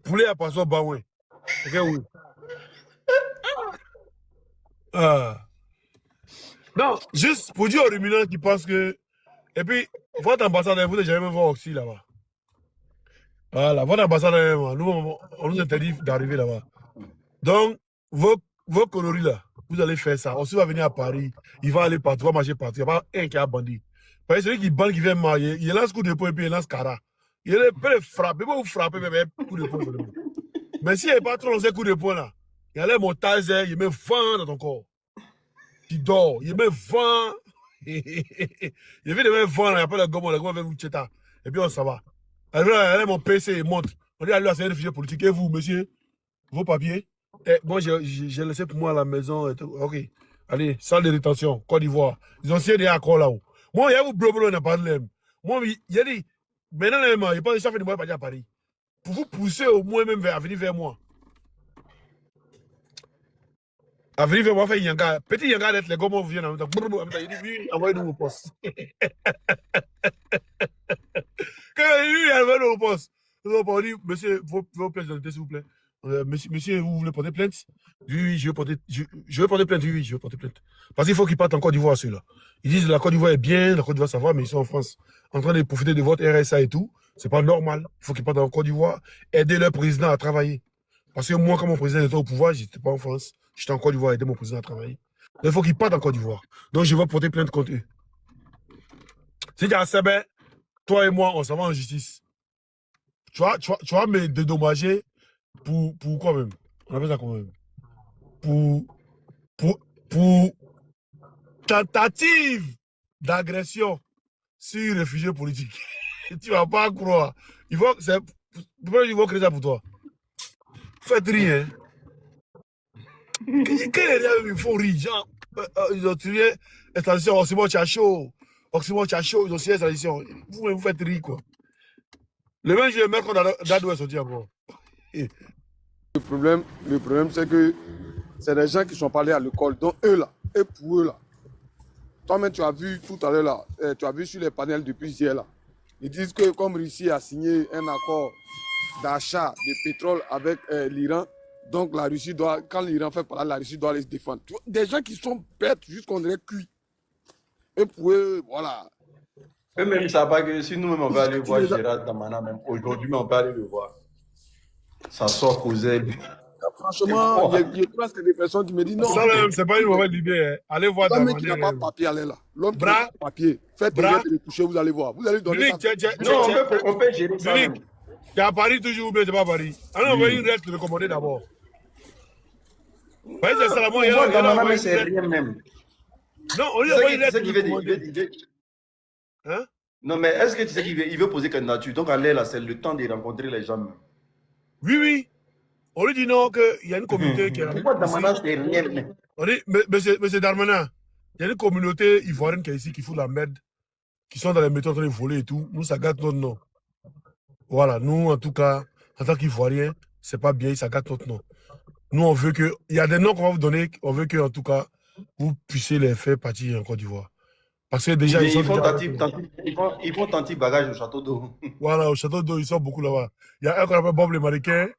Poulet à passeport Baouin. Ok, oui. Non, juste pour dire aux ruminants qui pensent que. Et puis, votre ambassadeur, vous n'avez jamais voir Oxy là-bas. Voilà, votre ambassadeur, nous, on nous interdit d'arriver là-bas. Donc, vos conneries là, vous allez faire ça. Oxy va venir à Paris, il va aller partout, il va marcher partout. Il n'y a pas un qui a bandit. Parce que celui qui bande, qui vient marier, il lance coup de poing et puis il lance cara. Il peut le frapper, il peut vous frapper, mais coup de poing. Mais s'il n'y a pas trop lancé coup de poing là, il y a les montages, il met vent dans ton corps. Tu dors, il met vent. Il vient de mettre vent, il n'y a pas de gomme, le gomme avec vous, tcheta. Et puis on s'en va. Alors, mon PC, il monte. On dit à lui, c'est un réfugié politique. Et vous, monsieur, vos papiers? Moi, j'ai laissé pour moi à la maison. Ok. Allez, salle de détention, Côte d'Ivoire. Ils ont signé des accords là-haut. Moi, il y a vous, bleu, n'a pas de l'aime. Moi, il y a dit, maintenant, il pense que ça fait de moi pas à Paris. Pour vous pousser au moins même à venir vers moi. À venir vers moi, faire Yanga. Petit Yanga d'être les gommes, vous venez en même temps. Il dit, oui, envoyez-nous au poste. Quand il est envoyé au poste, on dit, monsieur, vos plaintes d'identité, s'il vous plaît. Monsieur, vous voulez porter plainte? Oui, je veux porter plainte, oui, je veux porter plainte. Parce qu'il faut qu'ils partent en Côte d'Ivoire, ceux-là. Ils disent, la Côte d'Ivoire est bien, la Côte d'Ivoire, ça va, mais ils sont en France, en train de profiter de votre RSA et tout. C'est pas normal. Il faut qu'ils partent en Côte d'Ivoire, aider leur président à travailler. Parce que moi, quand mon président était au pouvoir, je n'étais pas en France. J'étais en Côte d'Ivoire, aider mon président à travailler. Donc, il faut qu'ils partent en Côte d'Ivoire. Donc, je vais porter plainte contre eux. Si tu as Sébé, toi et moi, on s'en va en justice. Tu vas me dédommager pour quoi même? On appelle ça quoi même? Pour tentative d'agression sur un réfugié politique. Tu ne vas pas croire. Pourquoi ils vont créer ça pour toi? Faites rien. Quel est le ils font rire? Genre, ils ont tiré extradition, Oxymore Chacho, ils ont tiré extradition. Vous faites rire, quoi. Le même jour, le mec, on a Dadou est sorti encore.
Le problème, c'est que c'est des gens qui sont parlés à l'école, donc eux là, et pour eux là. Toi-même, tu as vu tout à l'heure là, tu as vu sur les panels depuis hier là. Ils disent que comme Russie a signé un accord d'achat de pétrole avec l'Iran, donc la Russie doit, quand l'Iran fait parler, la Russie doit les défendre. Des gens qui sont bêtes jusqu'on dirait cuits. Et pour eux, voilà.
Eux-mêmes, ils ne savent pas que si nous-mêmes on va aller voir Gérard Damana, même aujourd'hui, on peut aller le voir. Ça sort causé.
Franchement, il y a presque des personnes qui me disent non.
Ça, c'est pas une mauvaise idée. Hein. Allez voir
Damana. L'homme qui n'a pas de papier, allez là. L'homme qui n'a pas de papier. Faites le toucher, vous allez voir. Vous allez donner ça.
Non, on peut gérer ça.
Tu es à Paris toujours ou bien tu n'es pas à Paris? Alors, on va une lettre recommandée d'abord. C'est ça, moi,
Damana, c'est rien même.
Non, on lui envoie une lettre recommandée.
Hein? Non, mais est-ce que tu sais qu'il veut poser candidature? Donc, aller là, c'est le temps de rencontrer les gens.
Oui. On lui dit non, qu'il y a une communauté qui est...
Pourquoi Damana, c'est rien?
On dit, monsieur Darmanin, il y a une communauté ivoirienne qui est ici, qui fout la merde, qui sont dans les méthodes en train de voler et tout. Nous, ça gâte notre nom. Voilà, nous, en tout cas, en tant qu'Ivoiriens, c'est pas bien, ça gâte notre nom. Nous, on veut que... Il y a des noms qu'on va vous donner, on veut que, en tout cas, vous puissiez les faire partir en Côte d'Ivoire. Parce que déjà, ils
font tenter bagage au château d'eau.
Voilà, au château d'eau, ils sont beaucoup là-bas. Il y a un qu'on appelle Bob le Marocain.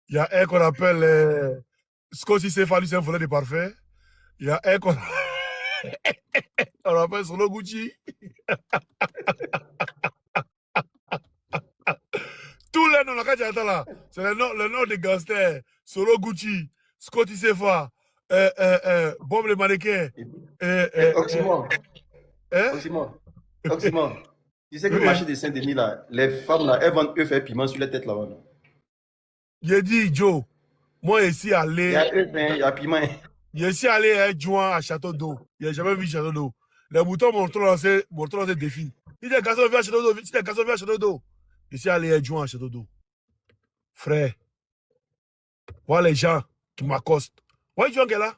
Il y a un qu'on appelle Scotty Céphalus, c'est un volet de parfait. Il y a un qu'on on appelle Solo Gucci. Tous les noms là, c'est le nom des gangsters. Solo Gucci, Scotty Sefa, Bob le mannequin.
Oxymore. Oxymore. Tu sais que le marché de Saint-Denis, là, les femmes, là, elles vendent œufs et piment sur la tête là-bas. Là.
J'ai dit, Joe, moi ici allé.
Il y a œufs, il y a piment.
Je suis allé à Juin à Château d'eau. Je n'ai jamais vu Château d'eau. Les moutons m'ont trop lancé défi. Si t'es garçon, viens à Château d'eau. Si t'es garçon, viens à Château d'eau. Je suis allé à Juin à Château d'eau. Frère, voilà les gens qui m'accostent. Ouais, Juin qui est là.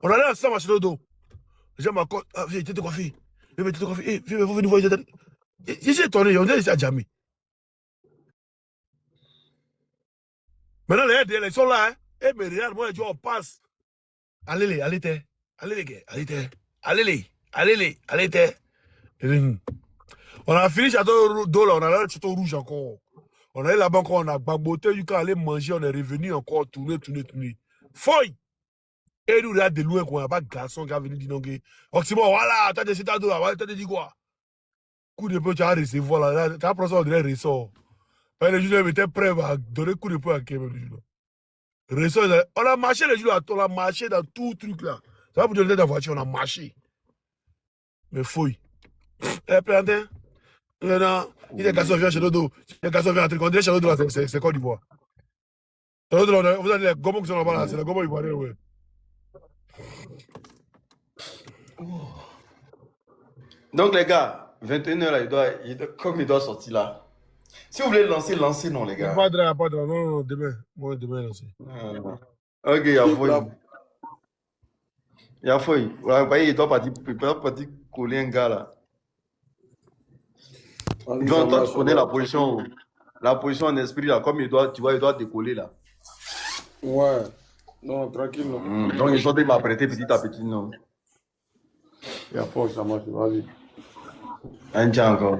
On allait ensemble à Château d'eau. Les gens m'accostent. Ah, viens, t'es coiffé. Viens, t'es coiffé. Eh, viens, venir voir. Je suis étonné. On est ici à Djamé. Maintenant, les gars, ils sont là. Hein. Eh, mais regarde, moi, on passe. Allez les gars, allez. On a fini Château d'eau là, on a le Château rouge encore. On est là-bas encore, on a baboté, du cas aller manger, on est revenu encore, tourner. Foy! Et nous, là, de loin, qu'on n'a pas de garçon qui a venu dire non, Oxymore, voilà, t'as des Château d'eau, t'as dit quoi? Coup de peu, tu as recevoir là, tu as pris ça, on dirait ressort. Les jeunes étaient prêts à donner coup de peu à Kevin, le jour. On a marché les jours, on a marché dans tout truc là. Ça va vous donner ta voiture, on a marché. Mais fouille. Eh, plantain. Non, il est garçon vient chez Dodo. Il est garçon vient entrer. On dirait chez Dodo là, c'est Côte d'Ivoire. Vous avez les gomos qui sont là-bas là, c'est les gomos ivoiriens, ouais.
Donc les gars, 21h là, comme il doit sortir là. Si vous voulez lancer, lancez non les gars.
Pas de non, demain. Moi, demain, lancer.
Ok, il y a fouille. Il y a fouille. Il doit partir coller un gars là. Donc, toi, tu connais la position en esprit là, comme il doit, tu vois, il doit décoller là.
Ouais. Non, tranquille, non.
Donc, il faut m'apprêter petit à petit, non.
Il y a pas, ça marche, vas-y.
Un tiens encore.